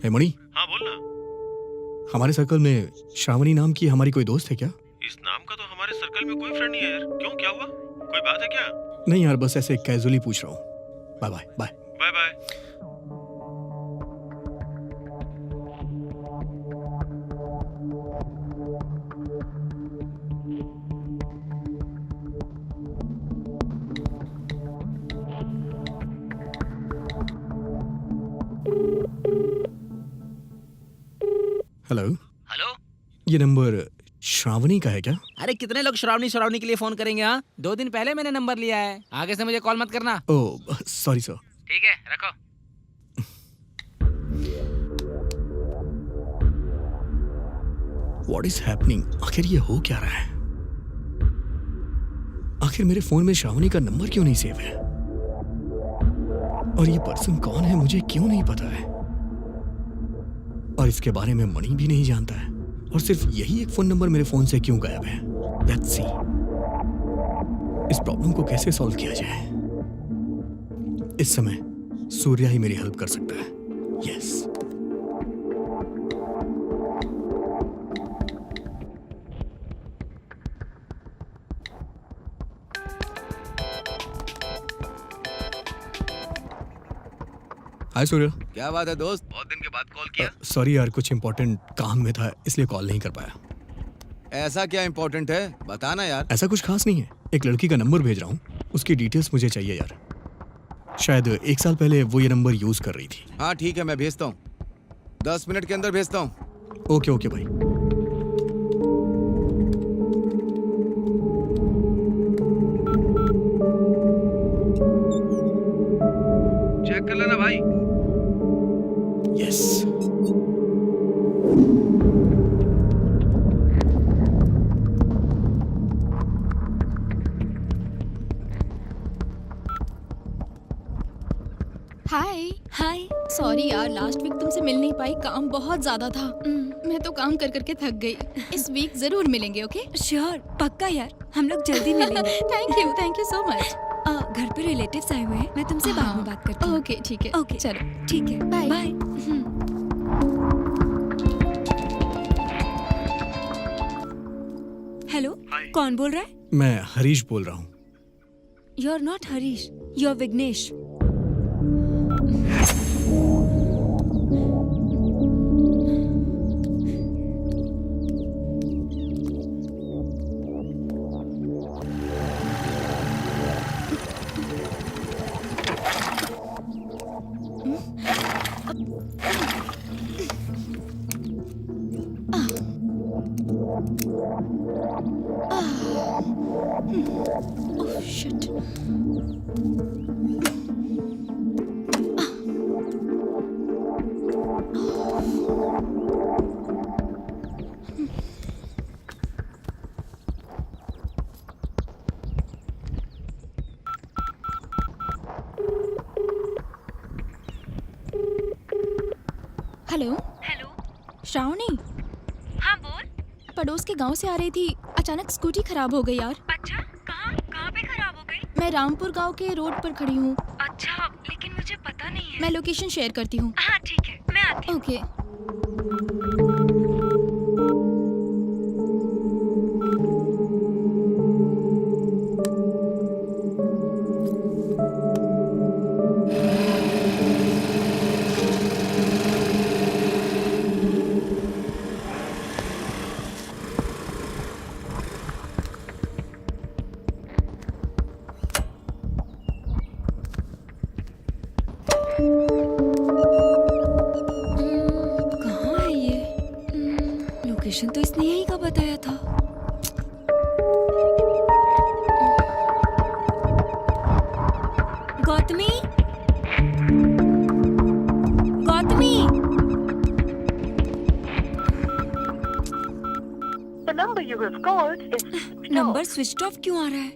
मणि। हाँ बोल ना। हमारे सर्कल में श्रावणी नाम की हमारी कोई दोस्त है क्या? इस नाम का तो हमारे सर्कल में कोई फ्रेंड नहीं है यार। क्यों, क्या हुआ? कोई बात है क्या? नहीं यार, बस ऐसे कैजुअली पूछ रहा हूँ। Bye bye bye bye bye. Hello. Hello, ये नंबर श्रावणी का है क्या? अरे कितने लोग श्रावणी श्रावणी के लिए फोन करेंगे? हाँ, 2 दिन पहले मैंने नंबर लिया है। आगे से मुझे कॉल मत करना। Oh sorry sir. ठीक है, रखो। What is happening? आखिर ये हो क्या रहा है? आखिर मेरे फोन में श्रावणी का नंबर क्यों नहीं सेव है? और ये पर्सन कौन है मुझे क्यों नहीं पता है? और इसके बारे में मणि भी नहीं जानता है। और सिर्फ यही एक फोन नंबर मेरे फोन से क्यों गायब है? लेट्स सी इस प्रॉब्लम को कैसे सॉल्व किया जाए। इस समय सूर्या ही मेरी हेल्प कर सकता है। यस। हाय सूर्या। क्या बात है दोस्त, बहुत दिन के बाद कॉल किया? सॉरी यार, कुछ इंपॉर्टेंट काम में था इसलिए कॉल नहीं कर पाया। ऐसा क्या इंपॉर्टेंट है, बताना यार। ऐसा कुछ खास नहीं है, एक लड़की का नंबर भेज रहा हूँ, उसकी डिटेल्स मुझे चाहिए यार। शायद 1 साल पहले वो ये नंबर यूज कर रही थी। हाँ ठीक है, मैं भेजता हूँ, 10 मिनट के अंदर भेजता हूँ। ओके ओके भाई। चेक कर लेना भाई। यस। हाय। हाय। सॉरी यार, लास्ट वीक तुमसे मिल नहीं पाई, काम बहुत ज्यादा था। मैं तो काम कर करके थक गई। इस वीक जरूर मिलेंगे। ओके श्योर, पक्का यार, हम लोग जल्दी मिलेंगे। Thank you so much. घर पे रिलेटिव्स आए हुए हैं, मैं तुमसे बाद में बात करती हूँ। ओके ठीक है। ओके चलो ठीक है, बाय। बाय। हेलो, कौन बोल रहा है? मैं हरीश बोल रहा हूँ। You are not Harish, you are Vighnesh. Oh shit. Hello. Hello. Shravani. हाँ बोल। पड़ोस के गांव से आ रही थी, अचानक स्कूटी खराब हो गई यार। अच्छा, कहाँ पे खराब हो गई? मैं रामपुर गांव के रोड पर खड़ी हूँ। अच्छा, लेकिन मुझे पता नहीं है। मैं लोकेशन शेयर करती हूँ। हाँ ठीक है, मैं आती हूँ। ओके। लोकेशन तो इसने यही का बताया था। Gautami, Gautami. Number switch off क्यों आ रहा है?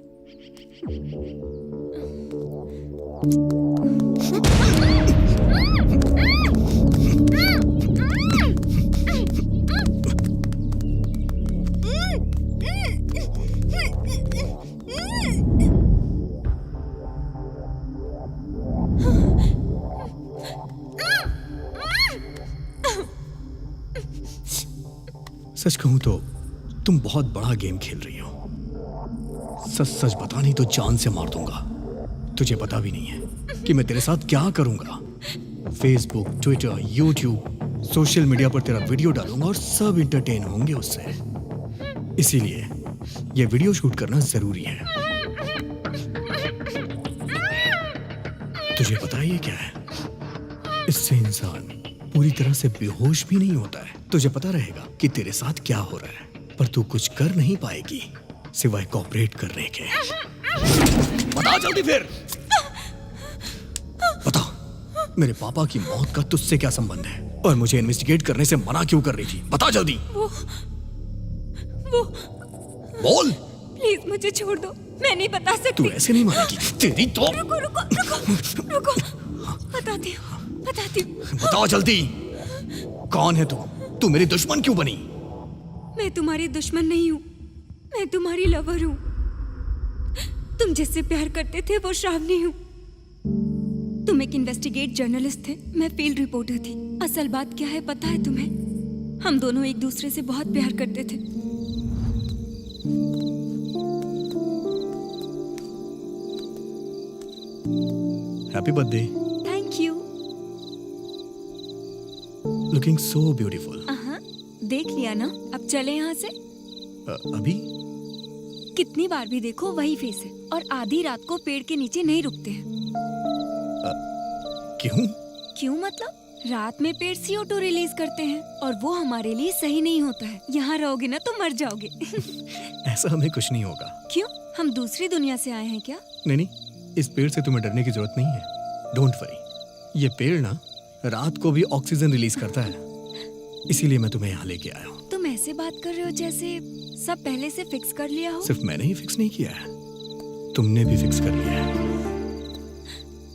सच कहूं तो तुम बहुत बड़ा गेम खेल रही हो। सच सच बता, नहीं तो जान से मार दूंगा। तुझे पता भी नहीं है कि मैं तेरे साथ क्या करूंगा। Facebook, Twitter, YouTube, social media पर तेरा वीडियो डालूंगा और सब इंटरटेन होंगे उससे। इसीलिए ये वीडियो शूट करना जरूरी है। तुझे पता है ये क्या है? इससे इंसान पूरी तरह से बेहोश भी नहीं होता है। तुझे पता रहेगा कि तेरे साथ क्या हो रहा है, पर तू कुछ कर नहीं पाएगी सिवाय कोऑपरेट करने के। बता जल्दी फिर, बता मेरे पापा की मौत का तुझसे क्या संबंध है और मुझे इन्वेस्टिगेट करने से मना क्यों कर रही थी? बता जल्दी। वो बोल। प्लीज मुझे छोड़ दो, मैं नहीं बता सकती। तू ऐसे नहीं मानेगी तेरी तो। रुको रुको रुको रुको, बताती हूँ। बताओ जल्दी, कौन है तू? तू मेरी दुश्मन क्यों बनी? मैं तुम्हारी दुश्मन नहीं हूँ, मैं तुम्हारी लवर हूँ। तुम जिससे प्यार करते थे वो श्रावणी हूँ। तुम एक इन्वेस्टिगेट जर्नलिस्ट थे, मैं फील्ड रिपोर्टर थी। असल बात क्या है पता है तुम्हें? हम दोनों एक दूसरे से बहुत प्यार करते थे। Happy birthday. Thank you. Looking so beautiful. देख लिया ना, अब चले यहाँ से। अभी कितनी बार भी देखो वही फेस है, और आधी रात को पेड़ के नीचे नहीं रुकते हैं। क्यों मतलब रात में पेड़ CO2 रिलीज करते हैं और वो हमारे लिए सही नहीं होता है। यहाँ रहोगे ना तो मर जाओगे। ऐसा हमें कुछ नहीं होगा। क्यों, हम दूसरी दुनिया से आए हैं क्या? नहीं, इस पेड़ से तुम्हें डरने की जरूरत नहीं है। डोंट वरी, ये पेड़ ना रात को भी ऑक्सीजन रिलीज करता है, इसीलिए मैं तुम्हें यहाँ लेके आया हूँ। तुम ऐसे बात कर रहे हो जैसे सब पहले से फिक्स कर लिया हो। सिर्फ मैंने ही फिक्स नहीं किया है, तुमने भी फिक्स कर लिया है।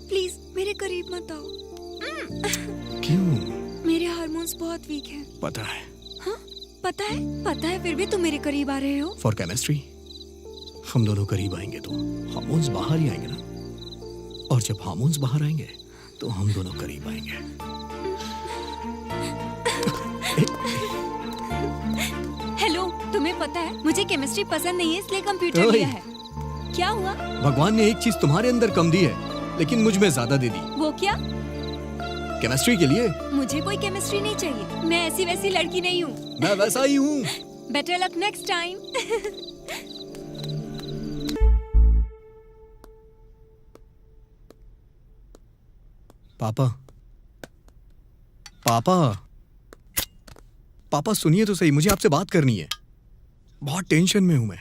प्लीज मेरे करीब मत आओ। क्यों? मेरे हार्मोन्स बहुत वीक हैं। पता है। हाँ पता है, फिर भी तुम मेरे करीब आ रहे हो। For chemistry. हम दोनों करीब आएंगे तो हार्मोन्स बाहर ही आएंगे ना, और जब हार्मोन्स बाहर आएंगे तो हम दोनों करीब आएंगे। हेलो, तुम्हें पता है मुझे केमिस्ट्री पसंद नहीं है, इसलिए कंप्यूटर लिया है। क्या हुआ? भगवान ने एक चीज तुम्हारे अंदर कम दी है, लेकिन मुझ में ज्यादा दे दी। वो क्या? केमिस्ट्री के लिए। मुझे कोई केमिस्ट्री नहीं चाहिए, मैं ऐसी वैसी लड़की नहीं हूँ। मैं वैसा ही हूँ। Better luck next time. पापा, पापा, पापा सुनिए तो सही, मुझे आपसे बात करनी है। बहुत टेंशन में हूं मैं।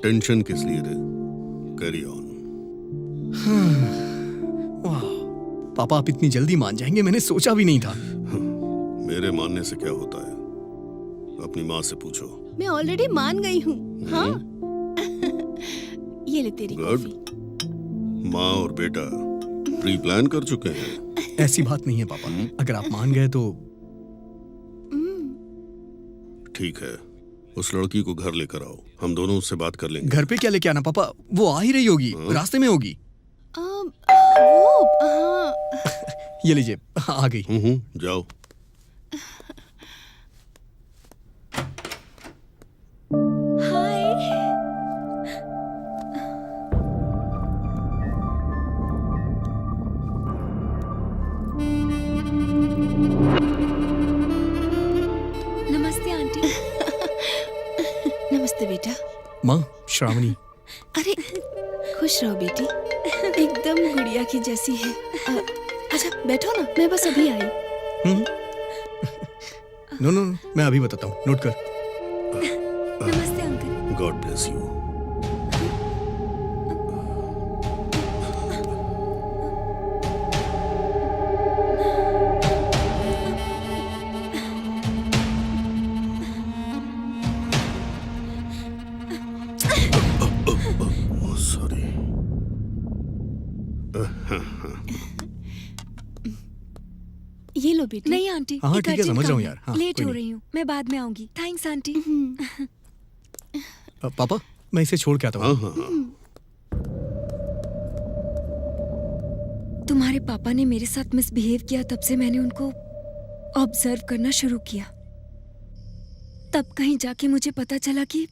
टेंशन किस लिए रे? Carry on. वाह, पापा आप इतनी जल्दी मान जाएंगे, मैंने सोचा भी नहीं था। मेरे मानने से क्या होता है, अपनी माँ से पूछो। मैं ऑलरेडी मान गई हूँ। हाँ? ये ले तेरी गुड। माँ और बेटा प्री प्लान कर चुके हैं। ऐसी बात नहीं है पापा, अगर आप मान गए तो। ठीक है, उस लड़की को घर लेकर आओ, हम दोनों उससे बात कर लेंगे। घर पे क्या लेके आना पापा, वो आ ही रही होगी, रास्ते में होगी। ये लीजिए, आ गई। जाओ। नमस्ते आंटी। नमस्ते श्रावणी। अरे खुश रहो बेटी, एकदम गुड़िया की जैसी है। अच्छा बैठो ना, मैं बस अभी आई। नो नो, मैं अभी बताता हूँ, नोट कर। नमस्ते uncle. God bless you. Sorry. ये लो बेटी। नहीं आंटी, हाँ एक ठीक है, अर्जेंट समझ रहा हूँ काम यार। है। हाँ, लेट कोई हो नहीं। रही हूँ, मैं बाद में आऊंगी। Thanks aunty. पापा मैं इसे छोड़ के आता हाँ हूँ। हाँ हाँ। तुम्हारे पापा ने मेरे साथ मिसबिहेव किया, तब से मैंने उनको ऑब्जर्व करना शुरू किया। तब कहीं जाके मुझे पता चला कि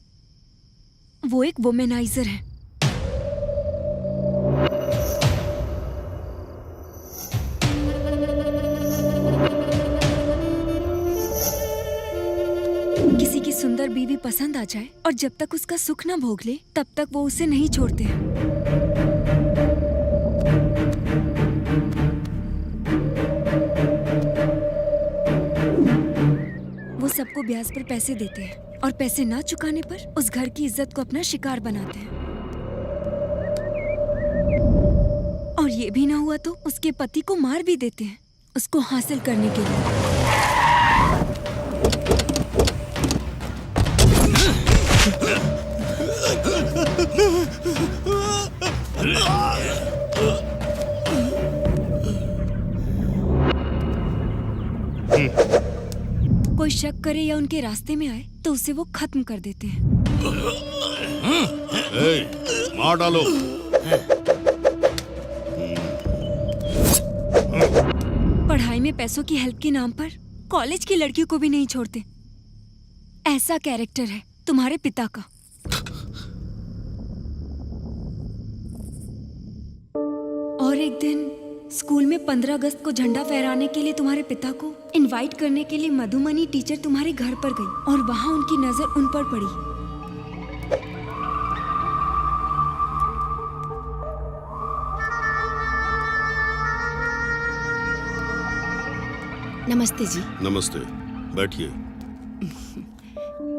वो एक वुमेनाइजर है। किसी की सुंदर बीवी पसंद आ जाए और जब तक उसका सुख ना भोग ले, तब तक वो उसे नहीं छोड़ते हैं। वो सबको ब्याज पर पैसे देते हैं और पैसे ना चुकाने पर उस घर की इज्जत को अपना शिकार बनाते हैं। और ये भी ना हुआ तो उसके पति को मार भी देते हैं, उसको हासिल करने के लिए। कोई शक करे या उनके रास्ते में आए तो उसे वो खत्म कर देते हैं। मार डालो। पढ़ाई में पैसों की हेल्प के नाम पर कॉलेज की लड़कियों को भी नहीं छोड़ते। ऐसा कैरेक्टर है तुम्हारे पिता का। और एक दिन स्कूल में 15 अगस्त को झंडा फहराने के लिए तुम्हारे पिता को इनवाइट करने के लिए मधुमनी टीचर तुम्हारे घर पर गई और वहां उनकी नजर उन पर पड़ी। नमस्ते जी। नमस्ते, बैठिए।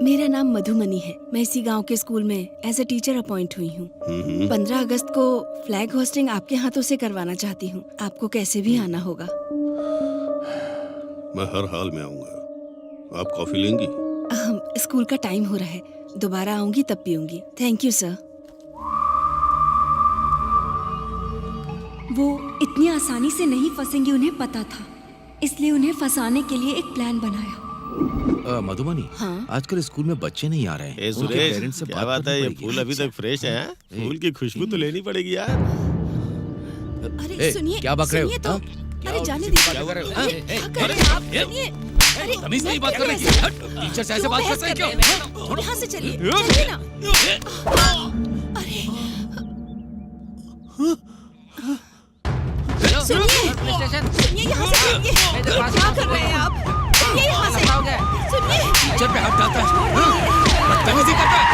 मेरा नाम मधुमनी है। मैं इसी गांव के स्कूल में एज ए टीचर अपॉइंट हुई हूँ। 15 अगस्त को फ्लैग होस्टिंग आपके हाथों से करवाना चाहती हूँ। आपको कैसे भी आना होगा। मैं हर हाल में आऊंगा। आप कॉफी लेंगी? स्कूल का टाइम हो रहा है, दोबारा आऊंगी तब पीऊंगी। Thank you sir. वो इतनी आसानी से नहीं फंसेंगे, उन्हें पता था, इसलिए उन्हें फंसाने के लिए एक प्लान बनाया। मधुमनी, हाँ? आजकल स्कूल में बच्चे नहीं आ रहे हैं। ए उनके सुरेश, पेरेंट्स से क्या बात बात है? करनी ये पड़ेगी। फूल अभी तक फ्रेश है? अच्छा। फूल की खुशबू तो लेनी पड़ेगी यार। अरे सुनिए, क्या बक रहे हो? सुनिए तो। हाँ? अरे जाने दीजिए। क्या कर रहे हो? क्या कर रहे हैं आप? सुनिए। अरे तमीज नहीं बात करने की। टीचर से ऐसे बात करते हैं क्यों? यहाँ से चलिए, चलिए ना। अरे सुनिए, यहाँ से चलिए। क्या कर रहे हैं आप? सुनिए यहाँ से। सुनिए। टीचर पे हाथ डालता है, बदतमीजी करता है।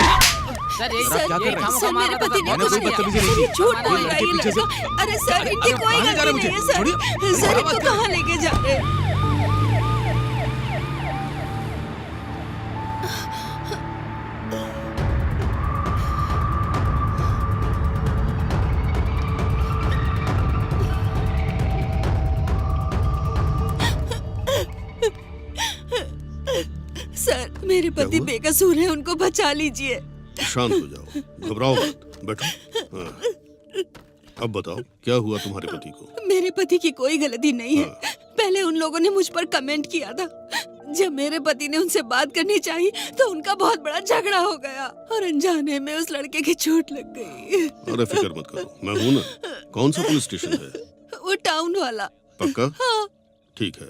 सर मेरे पति ने कुछ नहीं किया। ये झूठ बोल रहा है ये लड़का। अरे सर इनकी कोई गलती नहीं है सर। सर इनको कहाँ लेके जा रहे हैं? सर मेरे पति बेकसूर हैं, उनको बचा लीजिए। शांत हो जाओ, घबराओ मत, बैठो। हाँ। अब बताओ क्या हुआ तुम्हारे पति को? मेरे पति की कोई गलती नहीं है। पहले उन लोगों ने मुझ पर कमेंट किया था। जब मेरे पति ने उनसे बात करनी चाहिए तो उनका बहुत बड़ा झगड़ा हो गया और अनजाने में उस लड़के की चोट लग गई। अरे फिक्र मत करो, मैं हूं ना। कौन सा पुलिस स्टेशन है? वो टाउन वाला। पक्का? हाँ। ठीक है।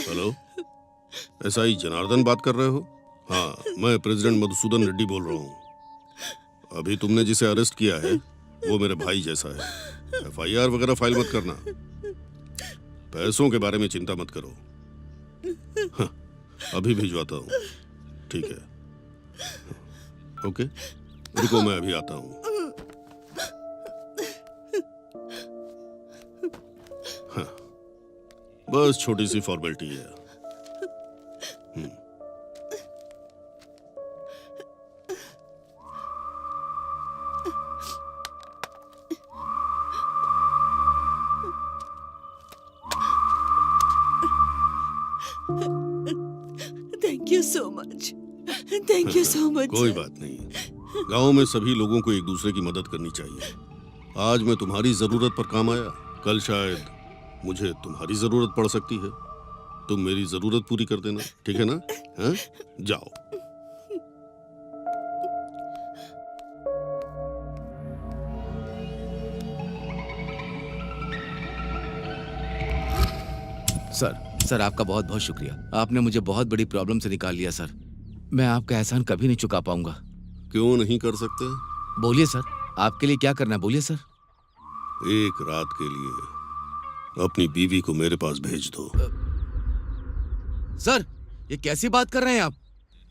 हेलो, एसआई जनार्दन बात कर रहे हो? हाँ, मैं प्रेसिडेंट मधुसूदन रेड्डी बोल रहा हूँ। अभी तुमने जिसे अरेस्ट किया है वो मेरे भाई जैसा है। एफआईआर वगैरह फाइल मत करना। पैसों के बारे में चिंता मत करो। हाँ, अभी भिजवाता हूँ। ठीक है, ओके, रुको मैं अभी आता हूँ। हाँ, बस छोटी सी फॉर्मेलिटी है। Thank you so much, thank you so much. कोई बात नहीं, गांव में सभी लोगों को एक दूसरे की मदद करनी चाहिए। आज मैं तुम्हारी जरूरत पर काम आया, कल शायद मुझे तुम्हारी जरूरत पड़ सकती है। तुम मेरी जरूरत पूरी कर देना, ठीक है ना? हाँ? जाओ। सर आपका बहुत बहुत शुक्रिया। आपने मुझे बहुत बड़ी प्रॉब्लम से निकाल लिया सर। मैं आपका एहसान कभी नहीं चुका पाऊंगा। क्यों नहीं कर सकते? बोलिए सर, आपके लिए क्या करना है, बोलिए सर। एक रात के लिए अपनी बीवी को मेरे पास भेज दो। सर ये कैसी बात कर रहे हैं आप?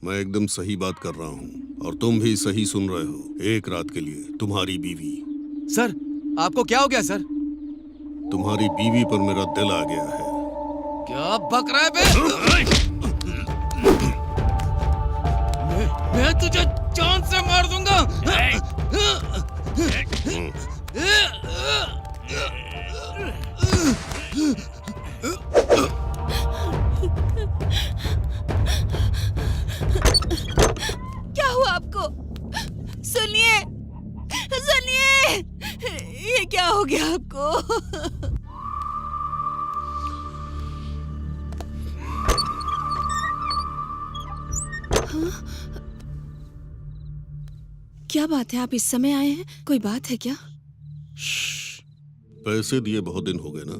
मैं एकदम सही बात कर रहा हूँ और तुम भी सही सुन रहे हो। एक रात के लिए तुम्हारी बीवी। सर आपको क्या हो गया सर? तुम्हारी बीवी पर मेरा दिल आ गया है। क्या बक रहा है बे? मैं तुझे जान से मार दूंगा। क्या हुआ आपको? सुनिए, सुनिए, ये क्या हो गया आपको? क्या बात है, आप इस समय आए हैं? कोई बात है क्या? पैसे दिए बहुत दिन हो गए ना,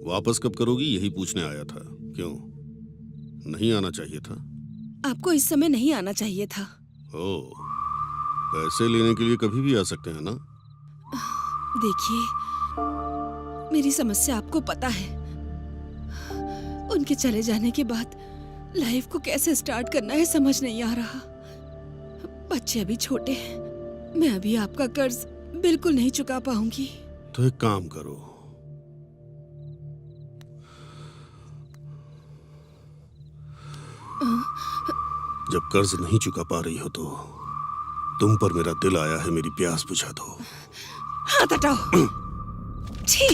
वापस कब करोगी यही पूछने आया था। क्यों नहीं आना चाहिए था? आपको इस समय नहीं आना चाहिए था। ओह, पैसे लेने के लिए कभी भी आ सकते हैं ना? देखिए, मेरी समस्या आपको पता है। उनके चले जाने के बाद लाइफ को कैसे स्टार्ट करना है समझ नहीं आ रहा। बच्चे अभी छोटे हैं, मैं अभी आपका कर्ज बिल्कुल नहीं चुका पाऊंगी। तो एक काम करो, जब कर्ज नहीं चुका पा रही हो तो तुम पर मेरा दिल आया है, मेरी प्यास बुझा दो। हाथ हटाओ। छी,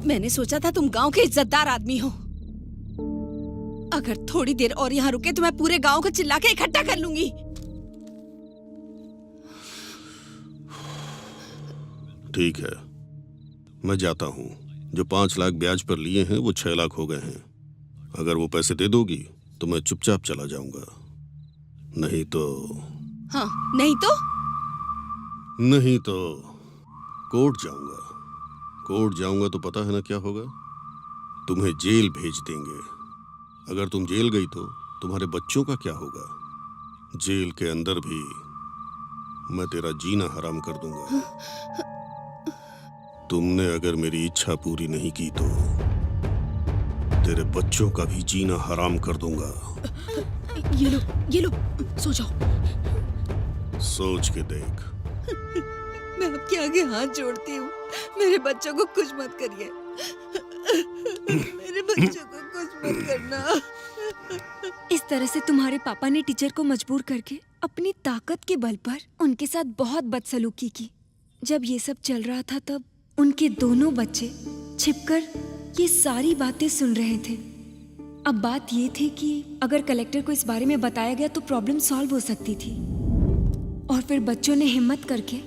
मैंने सोचा था तुम गांव के इज्जतदार आदमी हो। अगर थोड़ी देर और यहाँ रुके तो मैं पूरे गांव को चिल्ला के इकट्ठा कर लूंगी। ठीक है, मैं जाता हूँ। जो 5 लाख ब्याज पर लिए हैं वो 6 लाख हो गए हैं। अगर वो पैसे दे दोगी तो मैं चुपचाप चला जाऊंगा, नहीं तो नहीं तो कोर्ट जाऊंगा। कोर्ट जाऊंगा तो पता है ना क्या होगा? तुम्हें जेल भेज देंगे। अगर तुम जेल गई तो तुम्हारे बच्चों का क्या होगा? जेल के अंदर भी मैं तेरा जीना हराम कर दूंगा। तुमने अगर मेरी इच्छा पूरी नहीं की तो तेरे बच्चों का भी जीना हराम कर दूंगा। ये लो, सो जाओ। सोच के देख। मैं आपके आगे हाथ जोड़ती हूँ, मेरे बच्चों को कुछ मत करिए। मेरे बच्चों को कुछ मत करना। इस तरह से तुम्हारे पापा ने टीचर को मजबूर करके अपनी ताकत के बल पर उनके साथ बहुत बदसलूकी की। जब ये सब चल रहा था तब उनके दोनों बच्चे छिपकर ये सारी बातें सुन रहे थे। अब बात ये थी कि अगर कलेक्टर को इस बारे में बताया गया तो प्रॉब्लम सॉल्व हो सकती थी। और फिर बच्चों ने हिम्मत करके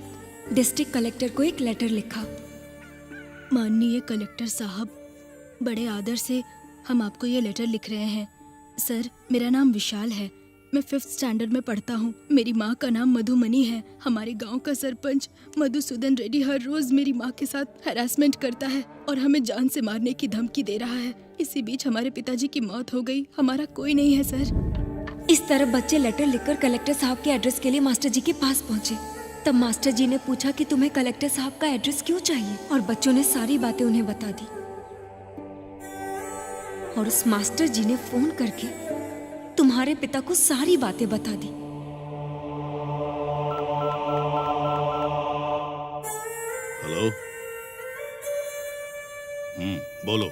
डिस्ट्रिक्ट कलेक्टर को एक लेटर लिखा। माननीय कलेक्टर साहब, बड़े आदर से हम आपको ये लेटर लिख रहे हैं। सर, मेरा नाम विशाल है, मैं 5th स्टैंडर्ड में पढ़ता हूँ। मेरी माँ का नाम मधुमनी है। हमारे गांव का सरपंच मधुसूदन रेड्डी हर रोज मेरी माँ के साथ हैरासमेंट करता है और हमें जान से मारने की धमकी दे रहा है। इसी बीच हमारे पिताजी की मौत हो गई। हमारा कोई नहीं है सर। इस तरह बच्चे लेटर लिखकर कलेक्टर साहब के एड्रेस के लिए मास्टर जी के पास पहुँचे। तब मास्टर जी ने पूछा कि तुम्हें कलेक्टर साहब का एड्रेस क्यों चाहिए, और बच्चों ने सारी बातें उन्हें बता दी। और उस मास्टर जी ने फोन करके तुम्हारे पिता को सारी बातें बता दी। हेलो। बोलो।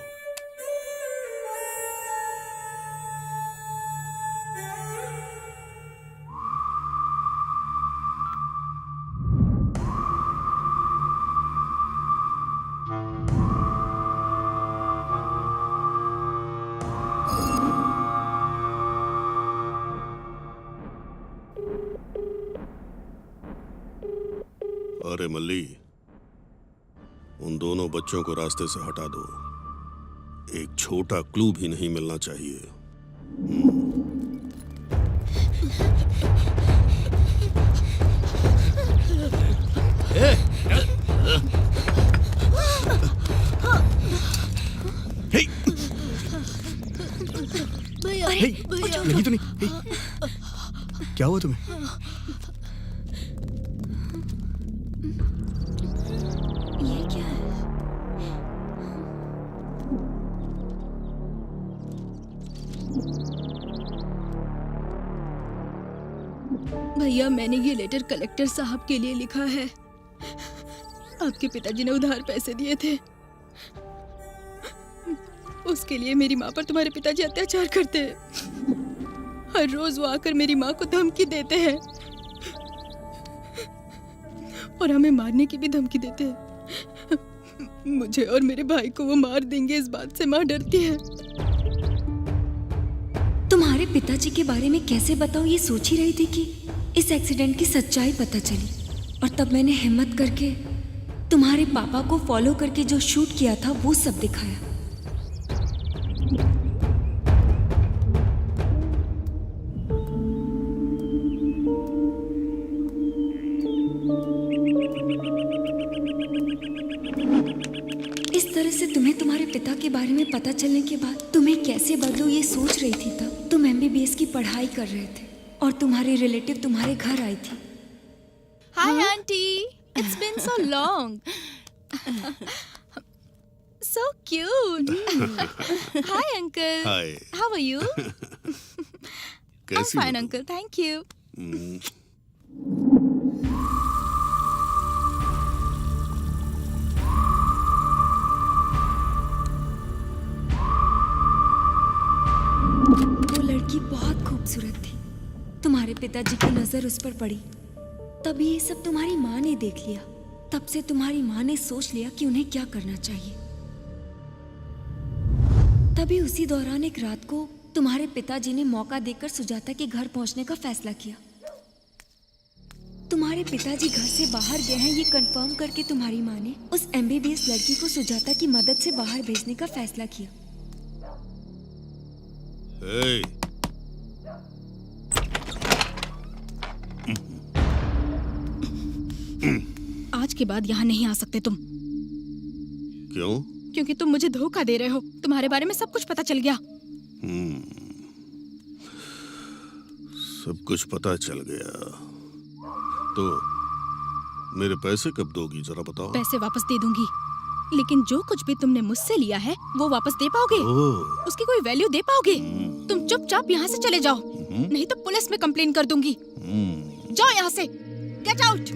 अरे मल्ली, उन दोनों बच्चों को रास्ते से हटा दो। एक छोटा क्लू भी नहीं मिलना चाहिए। भैया हे, भैया लगी तो नहीं? हे, क्या हुआ तुम्हें? ये क्या है? भैया, मैंने ये लेटर कलेक्टर साहब के लिए लिखा है। आपके पिताजी ने उधार पैसे दिए थे, उसके लिए मेरी माँ पर तुम्हारे पिताजी अत्याचार करते हैं। हर रोज वो आकर मेरी माँ को धमकी देते हैं और हमें मारने की भी धमकी देते हैं। मुझे और मेरे भाई को वो मार देंगे, इस बात से माँ डरती है। तुम्हारे पिताजी के बारे में कैसे बताऊं, ये सोच ही रही थी कि इस एक्सीडेंट की सच्चाई पता चली, और तब मैंने हिम्मत करके तुम्हारे पापा को फॉलो करके जो शूट किया था वो सब दिखाया। इस तरह से तुम्हें तुम्हारे पिता के बारे में पता चलने के बाद तुम्हें कैसे बदलूं ये सोच रही थी। तब तुम MBBS की पढ़ाई कर रहे थे और तुम्हारी रिलेटिव तुम्हारे घर आई थी। Hi aunty, it's been so long. So cute. Hi uncle. Hi. How are you? I'm कैसी fine हो? uncle, thank you. वो लड़की बहुत खूबसूरत थी। तुम्हारे पिताजी की नजर उस पर पड़ी, तभी ये सब तुम्हारी माँ ने देख लिया। तब से तुम्हारी माँ ने सोच लिया कि उन्हें क्या करना चाहिए। तभी उसी दौरान एक रात को तुम्हारे पिताजी ने मौका देकर सुजाता के घर पहुंचने का फैसला किया। तुम्हारे पिताजी घर से बाहर गए हैं ये कंफर्म करके तुम्हारी माँ ने उस MBBS लड़की को सुजाता की मदद से बाहर भेजने का फैसला किया। Hey. आज के बाद यहाँ नहीं आ सकते तुम। क्यों? क्योंकि तुम मुझे धोखा दे रहे हो। तुम्हारे बारे में सब कुछ पता चल गया। सब कुछ पता चल गया तो मेरे पैसे कब दोगी, जरा बताओ। पैसे वापस दे दूंगी, लेकिन जो कुछ भी तुमने मुझसे लिया है वो वापस दे पाओगे? उसकी कोई वैल्यू दे पाओगे? तुम चुपचाप यहाँ से चले जाओ, नहीं तो पुलिस में कंप्लेन कर दूंगी। जाओ यहाँ से, गेट आउट।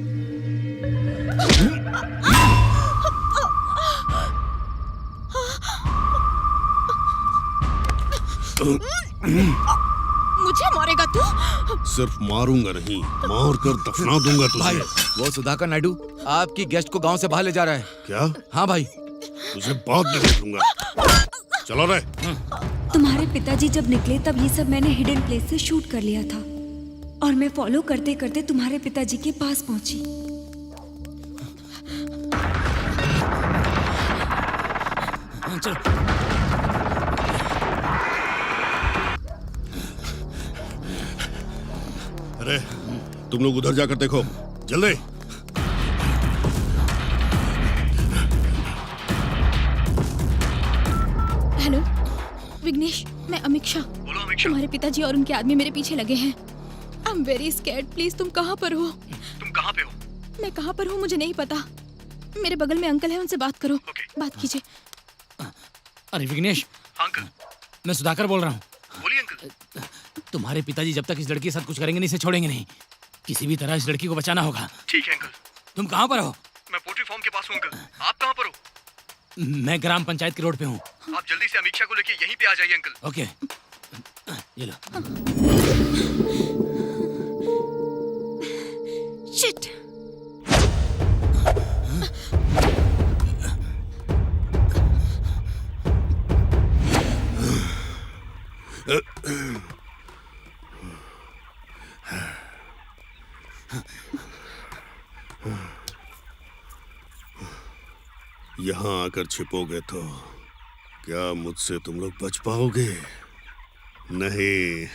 मुझे मारेगा तू? सिर्फ मारूंगा नहीं, मार कर दफना दूंगा भाई, तुझे। वो सुधाकर नायडू आपकी गेस्ट को गांव से बाहर ले जा रहा है। क्या? हाँ भाई। तुझे बाद में देखूंगा। चलो रे। तुम्हारे पिताजी जब निकले तब ये सब मैंने हिडन प्लेस से शूट कर लिया था, और मैं फॉलो करते करते तुम्हारे पिताजी के पास पहुंची। अरे तुम लोग उधर जाकर देखो, जल्दी। हेलो विघ्नेश, मैं अमीक्षा। बोलो अमीक्षा। तुम्हारे पिताजी और उनके आदमी मेरे पीछे लगे हैं। I am very scared. Please तुम कहाँ पर हो? तुम कहाँ पे हो? मैं कहाँ पर हूँ मुझे नहीं पता। मेरे बगल में अंकल है, उनसे बात करो। बात कीजिए। अरे विघ्नेश, अंकल। मैं सुधाकर बोल रहा हूँ। बोलिए अंकल। तुम्हारे पिताजी जब तक इस लड़की के साथ कुछ करेंगे नहीं, इसे छोड़ेंगे नहीं। किसी भी तरह इस लड़की को बचाना होगा। ठीक है अंकल। तुम कहाँ पर हो? मैं पोल्ट्री फार्म के पास हूँ अंकल। आप कहाँ पर हो? मैं ग्राम पंचायत के रोड पे हूँ। आप जल्दी से अमीक्षा को लेके यहीं पे आ जाइए अंकल। ओके, ये लो। शिट। यहाँ आकर छिपोगे तो क्या मुझसे तुम लोग बच पाओगे? नहीं।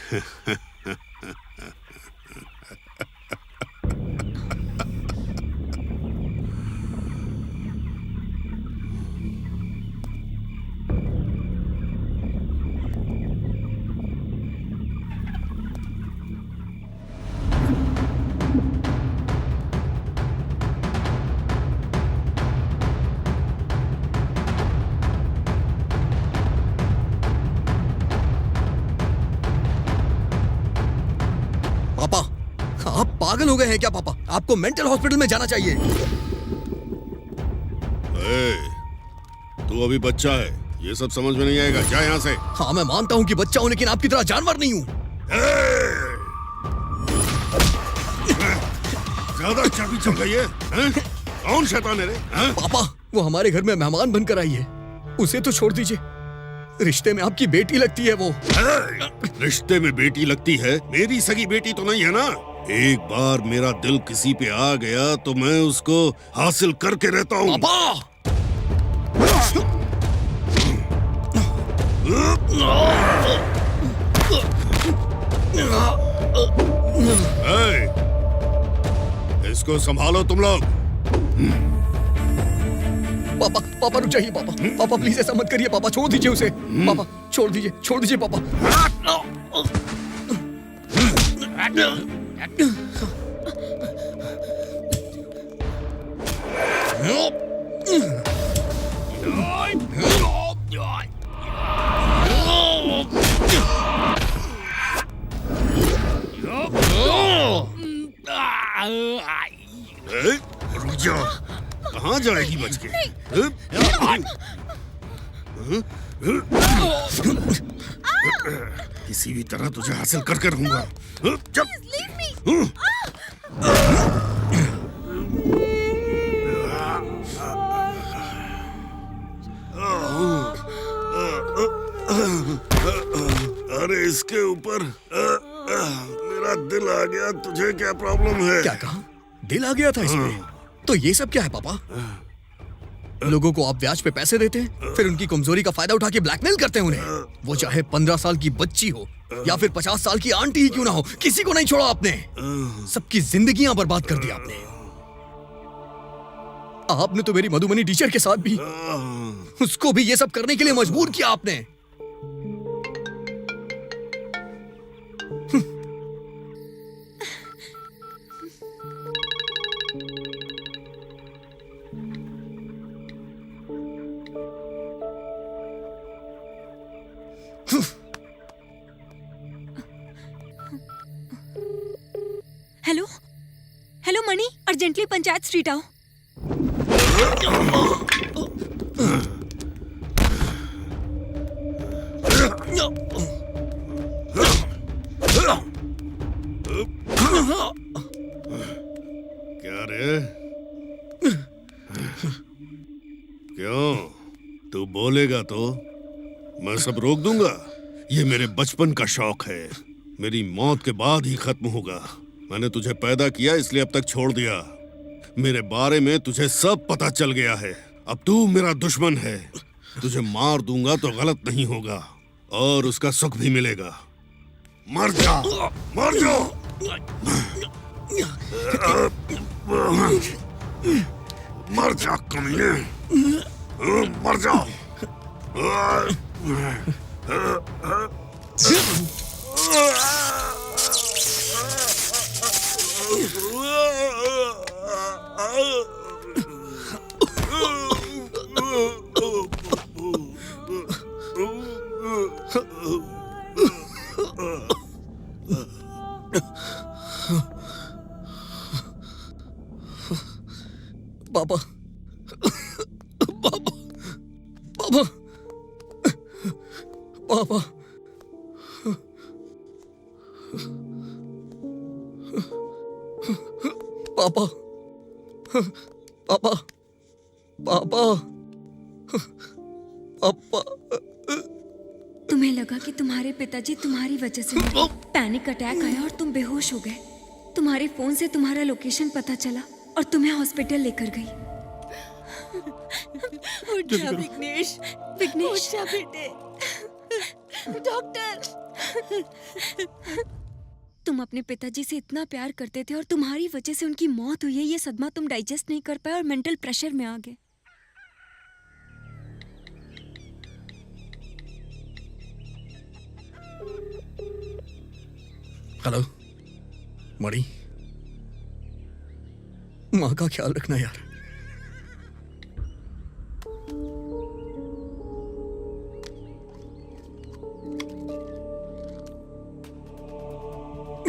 पापा, आप पागल हो गए हैं क्या पापा? आपको मेंटल हॉस्पिटल में जाना चाहिए। तू अभी बच्चा है, ये सब समझ में नहीं आएगा। जा यहाँ से। हाँ मैं मानता हूँ कि बच्चा हूँ, लेकिन आपकी तरह जानवर नहीं हूँ। ज्यादा चाबी चल गई है? कौन शैतान है रे? पापा, वो हमारे घर में मेहमान बनकर आई है, उसे तो छोड़ दीजिए। रिश्ते में आपकी बेटी लगती है वो। रिश्ते में बेटी लगती है? मेरी सगी बेटी तो नहीं है ना। एक बार मेरा दिल किसी पे आ गया तो मैं उसको हासिल करके रहता हूँ। पापा! इसको संभालो तुम लोग। पापा, पापा रुक जाइए पापा। पापा प्लीज ऐसा मत करिए पापा, छोड़ दीजिए उसे। पापा छोड़ दीजिए पापा। रुक जाओ, कहाँ जाएगी बच के? किसी भी तरह तुझे हासिल करके रहूंगा। अरे इसके ऊपर मेरा दिल आ गया। तुझे क्या प्रॉब्लम है? क्या कहा? दिल आ गया था इसमें? तो ये सब क्या है पापा? लोगों को आप ब्याज पे पैसे देते हैं, फिर उनकी कमजोरी का फायदा उठा के ब्लैकमेल करते हैं उन्हें। वो चाहे 15 साल की बच्ची हो या फिर 50 साल की आंटी ही क्यों ना हो, किसी को नहीं छोड़ा आपने। सबकी जिंदगियां बर्बाद कर दी आपने। आपने तो मेरी मधुबनी टीचर के साथ भी, उसको भी ये सब करने के लिए मजबूर किया आपने। हेलो हेलो मणि, अर्जेंटली पंचायत स्ट्रीट आओ। क्या रे? क्यों? तू बोलेगा तो मैं सब रोक दूंगा। ये मेरे बचपन का शौक है, मेरी मौत के बाद ही खत्म होगा। मैंने तुझे पैदा किया इसलिए अब तक छोड़ दिया। मेरे बारे में तुझे सब पता चल गया है। अब तू मेरा दुश्मन है। तुझे मार दूंगा तो गलत नहीं होगा और उसका सुख भी मिलेगा। मर जा, मर जा। मर जा कमीने, मर जा। पापा पापा पापा पापा पापा पापा पापा पापा तुम्हें लगा कि तुम्हारे पिताजी तुम्हारी वजह से मरे। पैनिक अटैक आया और तुम बेहोश हो गए। तुम्हारे फोन से तुम्हारा लोकेशन पता चला और तुम्हें हॉस्पिटल लेकर गई। उठ जा विघ्नेश, विघ्नेश, उठ जा बेटे। डॉक्टर, तुम अपने पिताजी से इतना प्यार करते थे और तुम्हारी वजह से उनकी मौत हुई है। ये सदमा तुम डाइजेस्ट नहीं कर पाए और मेंटल प्रेशर में आ गए। हेलो मणि, माँ का ख्याल रखना यार।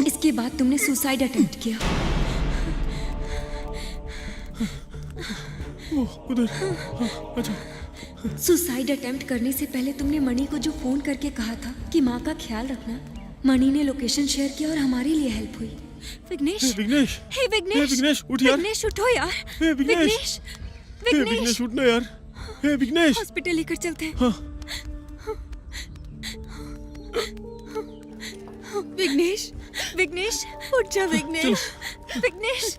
इसके बाद तुमने सुसाइड अटेम्प्ट किया। सुसाइड अटेम्प्ट करने से पहले तुमने मणि को जो फोन करके कहा था कि माँ का ख्याल रखना, मणि ने लोकेशन शेयर किया और हमारे लिए हेल्प हुई। विघ्नेश, विघ्नेश, हे विघ्नेश, विघ्नेश उठ यार। विघ्नेश उठो यार। हे विघ्नेश, विघ्नेश उठना यार। हे विघ्नेश, हॉस्पिटल लेकर चलते हैं। हाँ। विघ्नेश, विघ्नेश उठ जा विघ्नेश। विघ्नेश।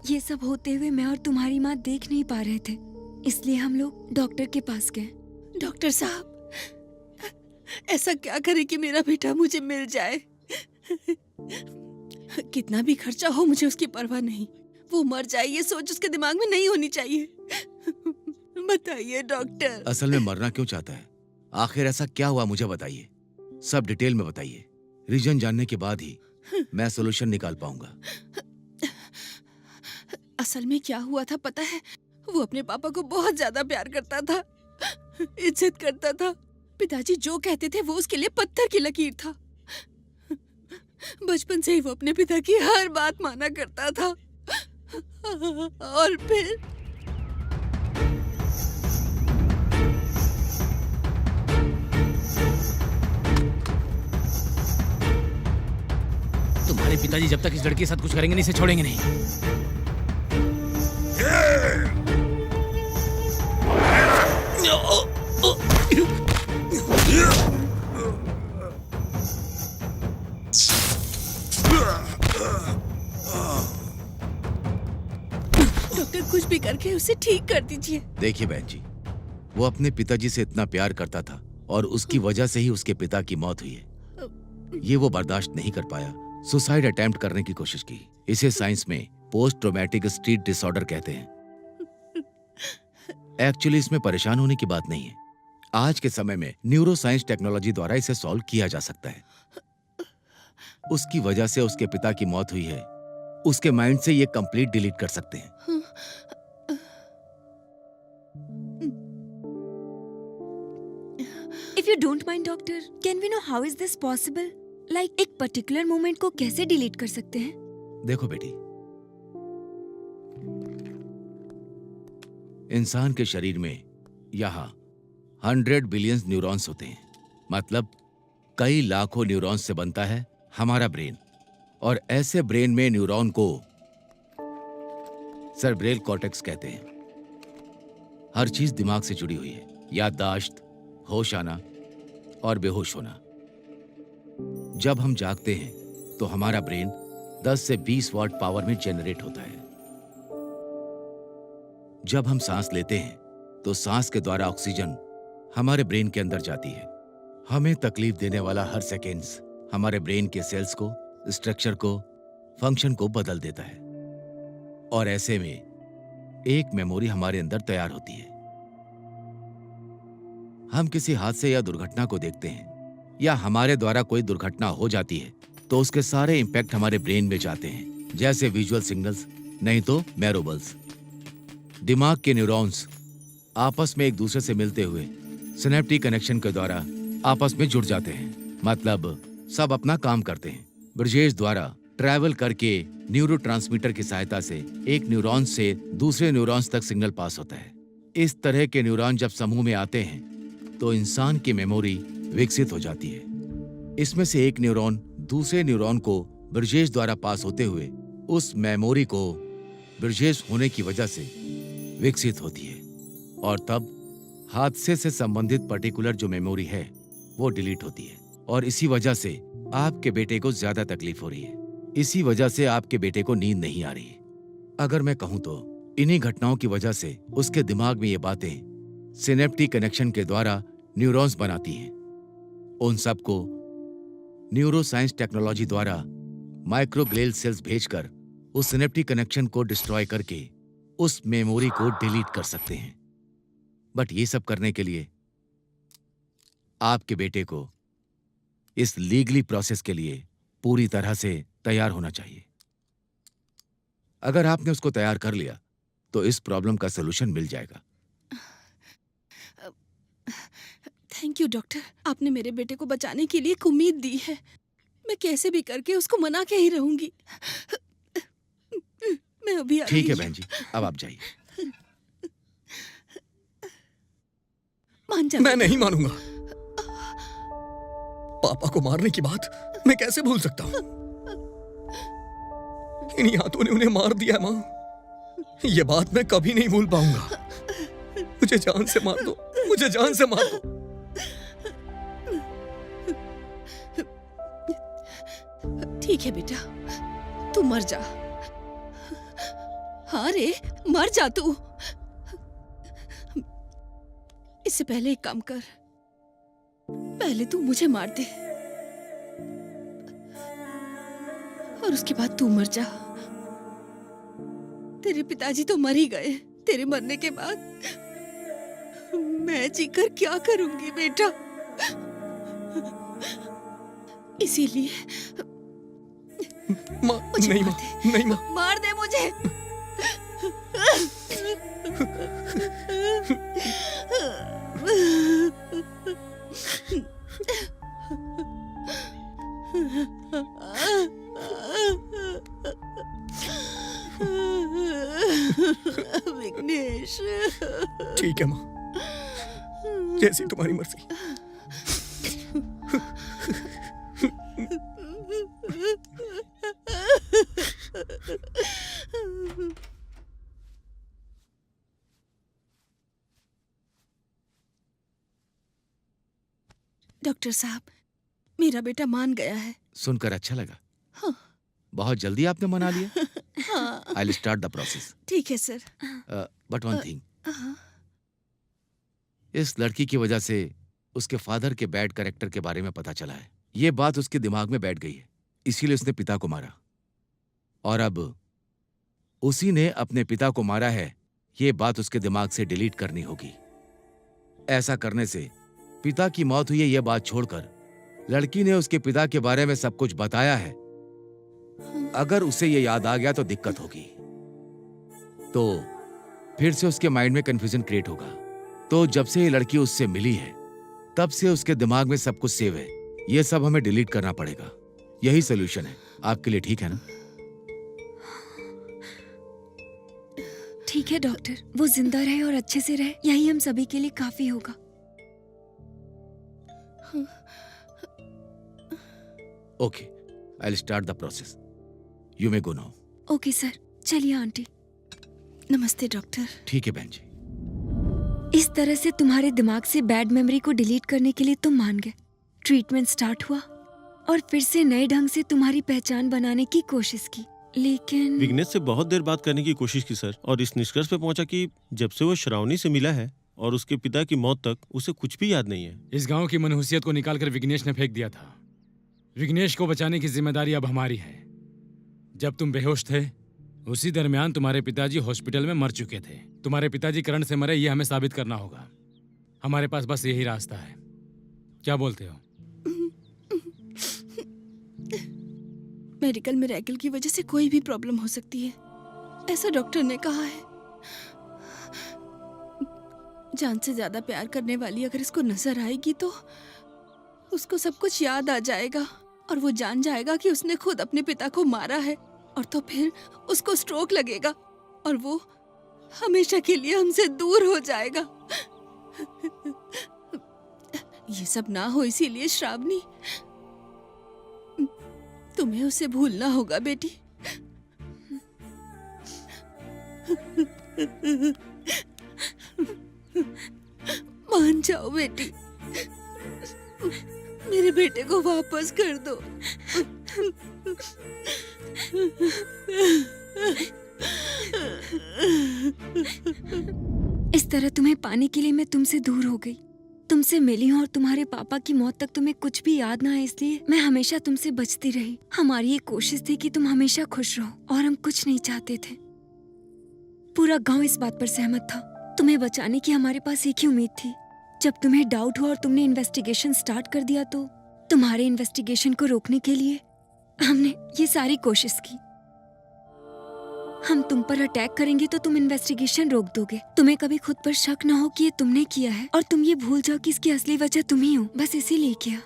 ये सब होते हुए मैं और तुम्हारी माँ देख नहीं पा रहे थे, इसलिए हम लोग डॉक्टर के पास गए। डॉक्टर साहब, ऐसा क्या करे कि मेरा बेटा मुझे मिल जाए। कितना भी खर्चा हो मुझे उसकी परवाह नहीं। वो मर जाए ये सोच उसके दिमाग में नहीं होनी चाहिए। बताइए डॉक्टर। असल में मरना क्यों चाहता है? आखिर ऐसा क्या हुआ मुझे बताइए, सब डिटेल में बताइए। रीजन जानने के बाद ही मैं सोल्यूशन निकाल पाऊंगा। असल में क्या हुआ था पता है? वो अपने पापा को बहुत ज्यादा प्यार करता था, इज्जत करता था। पिताजी जो कहते थे वो उसके लिए पत्थर की लकीर था। बचपन से ही वो अपने पिता की हर बात माना करता था। और फिर तुम्हारे पिताजी जब तक इस लड़की के साथ कुछ करेंगे नहीं, इसे छोड़ेंगे नहीं। डॉक्टर कुछ भी करके उसे ठीक कर दीजिए। देखिए बहन जी, वो अपने पिताजी से इतना प्यार करता था और उसकी वजह से ही उसके पिता की मौत हुई है। ये वो बर्दाश्त नहीं कर पाया, सुसाइड अटेम्प्ट करने की कोशिश की। इसे साइंस में पोस्ट ट्रॉमेटिक स्ट्रेस डिसऑर्डर कहते हैं। एक्चुअली इसमें परेशान होने की बात नहीं है। आज के समय में न्यूरो साइंस टेक्नोलॉजी द्वारा इसे सॉल्व किया जा सकता है। उसकी वजह से उसके पिता की मौत हुई है, उसके माइंड से ये कंप्लीट डिलीट कर सकते हैं। If you don't mind, doctor, can we know how is this possible? Like एक पर्टिकुलर मोमेंट को कैसे डिलीट कर सकते हैं? देखो बेटी, इंसान के शरीर में यहाँ 100 बिलियन न्यूरॉन्स होते हैं। मतलब कई लाखों न्यूरॉन्स से बनता है हमारा ब्रेन। और ऐसे ब्रेन में न्यूरॉन को सेरेब्रल कॉर्टेक्स कहते हैं। हर चीज दिमाग से जुड़ी हुई है, याददाश्त, होश आना और बेहोश होना। जब हम जागते हैं तो हमारा ब्रेन 10 से 20 वॉट पावर में जनरेट होता है। जब हम सांस लेते हैं तो सांस के द्वारा ऑक्सीजन हमारे ब्रेन के अंदर जाती है। हमें तकलीफ देने वाला हर सेकेंड्स हमारे ब्रेन के सेल्स को, स्ट्रक्चर को, फंक्शन को बदल देता है। और ऐसे में एक मेमोरी हमारे अंदर तैयार होती है। हम किसी हादसे या दुर्घटना को देखते हैं या हमारे द्वारा कोई दुर्घटना हो जाती है तो उसके सारे इंपैक्ट हमारे ब्रेन में जाते हैं, जैसे विजुअल सिग्नल्स, नहीं तो मैरोबल्स। दिमाग के न्यूरॉन्स आपस में एक दूसरे से मिलते हुए सिनेप्टिक कनेक्शन के द्वारा आपस में जुड़ जाते हैं। मतलब सब अपना काम करते हैं। ब्रजेश द्वारा ट्रैवल करके न्यूरोट्रांसमीटर की सहायता से एक न्यूरॉन से दूसरे न्यूरॉन्स तक सिग्नल पास होता है। इस तरह के न्यूरॉन जब समूह में आते हैं तो इंसान की मेमोरी विकसित हो जाती है। इसमें से एक न्यूरॉन दूसरे न्यूरॉन को ब्रिजेश द्वारा पास होते हुए उस मेमोरी को ब्रिजेश होने की वजह से विकसित होती है और तब हादसे से संबंधित पर्टिकुलर जो मेमोरी है वो डिलीट होती है और इसी वजह से आपके बेटे को ज्यादा तकलीफ हो रही है। इसी वजह से आपके बेटे को नींद नहीं आ रही। अगर मैं कहूं तो इन्हीं घटनाओं की वजह से उसके दिमाग में ये बातें सिनेप्टिक कनेक्शन के द्वारा न्यूरॉन्स बनाती हैं। उन सबको न्यूरो साइंस टेक्नोलॉजी द्वारा माइक्रोग्लियल सेल्स भेजकर उस सिनेप्टिक कनेक्शन को डिस्ट्रॉय करके उस मेमोरी को डिलीट कर सकते हैं। बट ये सब करने के लिए आपके बेटे को इस लीगली प्रोसेस के लिए पूरी तरह से तैयार होना चाहिए। अगर आपने उसको तैयार कर लिया तो इस प्रॉब्लम का सलूशन मिल जाएगा। थैंक यू डॉक्टर, आपने मेरे बेटे को बचाने के लिए एक उम्मीद दी है। मैं कैसे भी करके उसको मना के ही रहूंगी। मैं अभी ठीक है बहन जी, अब आप जाइए। मान जा। मैं नहीं मानूंगा। पापा को मारने की बात मैं कैसे भूल सकता हूं? इन्हीं हाथों ने उन्हें मार दिया है मां। ये बात मैं कभी नहीं भूल पाऊंगा। मुझे जान से मार दो, मुझे जान से मार दो। ठीक है बेटा, तू मर जा। हाँ रे, मर जा तू। इससे पहले एक काम कर, पहले तू मुझे मार दे और उसके बाद तू मर जा। तेरे पिताजी तो मर ही गए। तेरे मरने के बाद मैं जीकर क्या करूंगी बेटा? इसीलिए नहीं मां, नहीं मां। मार दे मुझे। विघ्नेश। ठीक है मां, जैसी तुम्हारी मर्जी। डॉक्टर साहब, मेरा बेटा मान गया है। सुनकर अच्छा लगा। हाँ। बहुत जल्दी आपने मना लिया। हाँ। I will start the process. ठीक है सर। बट वन थिंग, इस लड़की की वजह से उसके फादर के बैड कैरेक्टर के बारे में पता चला है। ये बात उसके दिमाग में बैठ गई है, इसीलिए उसने पिता को मारा। और अब उसी ने अपने पिता को मारा है, ये बात उसके दिमाग से डिलीट करनी होगी। ऐसा करने से पिता की मौत हुई है यह बात छोड़कर लड़की ने उसके पिता के बारे में सब कुछ बताया है। अगर उसे यह याद आ गया तो दिक्कत होगी, तो फिर से उसके माइंड में कंफ्यूजन क्रिएट होगा। तो जब से ये लड़की उससे मिली है तब से उसके दिमाग में सब कुछ सेव है। ये सब हमें डिलीट करना पड़ेगा। यही सोल्यूशन है आपके लिए, ठीक है ना? ठीक है डॉक्टर, वो जिंदा रहे और अच्छे से रहे, यही हम सभी के लिए काफी होगा। Okay, I will start the process. You may go now. Okay sir, चलिए आंटी। नमस्ते डॉक्टर। ठीक है बहन जी। इस तरह से तुम्हारे दिमाग से बैड मेमोरी को डिलीट करने के लिए तुम मान गए। ट्रीटमेंट स्टार्ट हुआ और फिर से नए ढंग से तुम्हारी पहचान बनाने की कोशिश की, लेकिन विघ्नेश से बहुत देर बात करने की कोशिश की सर, और इस निष्कर्ष पे पहुंचा कि जब से वो श्रावणी से मिला है और उसके पिता की मौत तक उसे कुछ भी याद नहीं है। इस गांव की मनहूसियत को निकालकर विघ्नेश ने फेंक दिया था। विघ्नेश को बचाने की जिम्मेदारी अब हमारी है। जब तुम बेहोश थे उसी दरमियान तुम्हारे पिताजी हॉस्पिटल में मर चुके थे। तुम्हारे पिताजी करंट से मरे, ये हमें साबित करना होगा। हमारे पास बस यही रास्ता है। क्या बोलते हो? मेडिकल मिरेकल की वजह से कोई भी प्रॉब्लम हो सकती है, ऐसा डॉक्टर ने कहा है। जान से ज्यादा प्यार करने वाली अगर इसको नजर आएगी तो उसको सब कुछ याद आ जाएगा। और वो जान जाएगा कि उसने खुद अपने पिता को मारा है, और तो फिर उसको स्ट्रोक लगेगा और वो हमेशा के लिए हमसे दूर हो जाएगा। ये सब ना हो, इसीलिए श्रावणी तुम्हें उसे भूलना होगा बेटी। मान जाओ बेटी, मेरे बेटे को वापस कर दो। इस तरह तुम्हें पाने के लिए मैं तुमसे दूर हो गई, तुमसे मिली हूँ, और तुम्हारे पापा की मौत तक तुम्हें कुछ भी याद ना है, इसलिए मैं हमेशा तुमसे बचती रही। हमारी ये कोशिश थी कि तुम हमेशा खुश रहो, और हम कुछ नहीं चाहते थे। पूरा गांव इस बात पर सहमत था। तुम्हें बचाने की हमारे पास एक ही उम्मीद थी। जब तुम्हें डाउट हुआ और तुमने इन्वेस्टिगेशन स्टार्ट कर दिया, तो तुम्हारे इन्वेस्टिगेशन को रोकने के लिए हमने ये सारी कोशिश की। हम तुम पर अटैक करेंगे तो तुम इन्वेस्टिगेशन रोक दोगे। तुम्हें कभी खुद पर शक ना हो कि ये तुमने किया है, और तुम ये भूल जाओ कि इसकी असली वजह तुम ही हो। बस इसीलिए किया।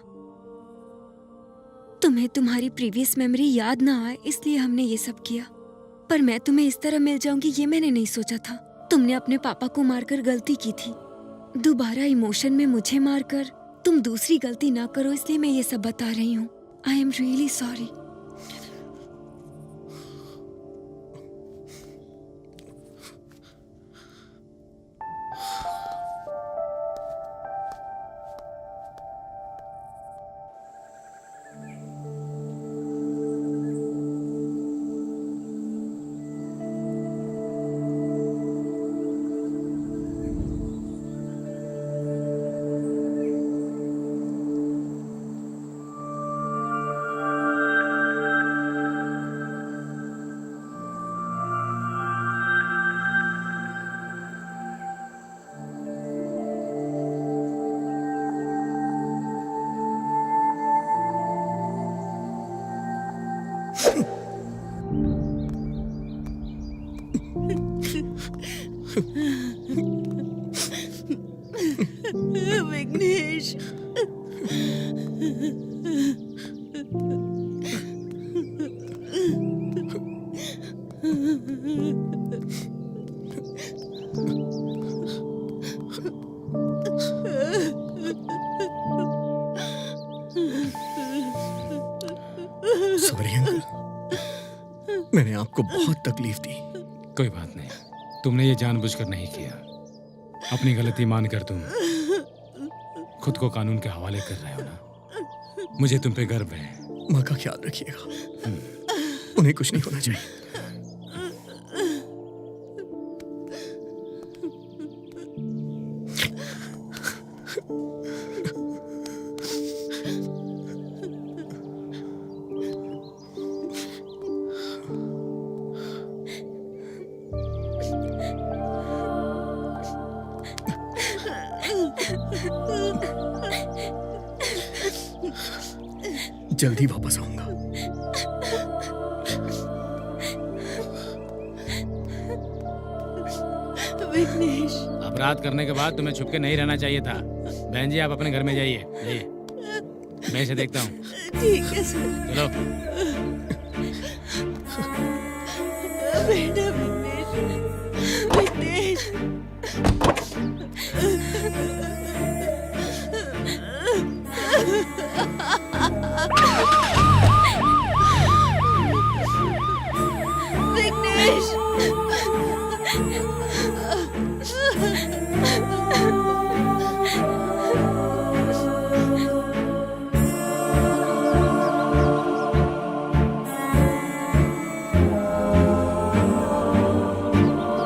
तुम्हें तुम्हारी प्रीवियस मेमोरी याद ना आए, इसलिए हमने ये सब किया। पर मैं तुम्हें इस तरह मिल जाऊंगी ये मैंने नहीं सोचा था। तुमने अपने पापा को मारकर गलती की थी। दोबारा इमोशन में मुझे मारकर तुम दूसरी गलती ना करो, इसलिए मैं ये सब बता रही हूँ। I am really sorry. Vighnesh, sorry uncle, मैंने आपको बहुत तकलीफ दी। कोई बात नहीं, तुमने ये जानबूझकर नहीं किया। अपनी गलती मानकर तुम खुद को कानून के हवाले कर रहे हो ना। मुझे तुम पे गर्व है। माँ का ख्याल रखिएगा, उन्हें कुछ नहीं होना चाहिए। जल्दी वापस आऊंगा। विघ्नेश, अपराध करने के बाद तुम्हें छुप के नहीं रहना चाहिए था। बहन जी, आप अपने घर में जाइए। जाइए, मैं इसे देखता हूँ। ठीक है सर। चलो। बेटा विघ्नेश, विघ्नेश। विघ्नेश।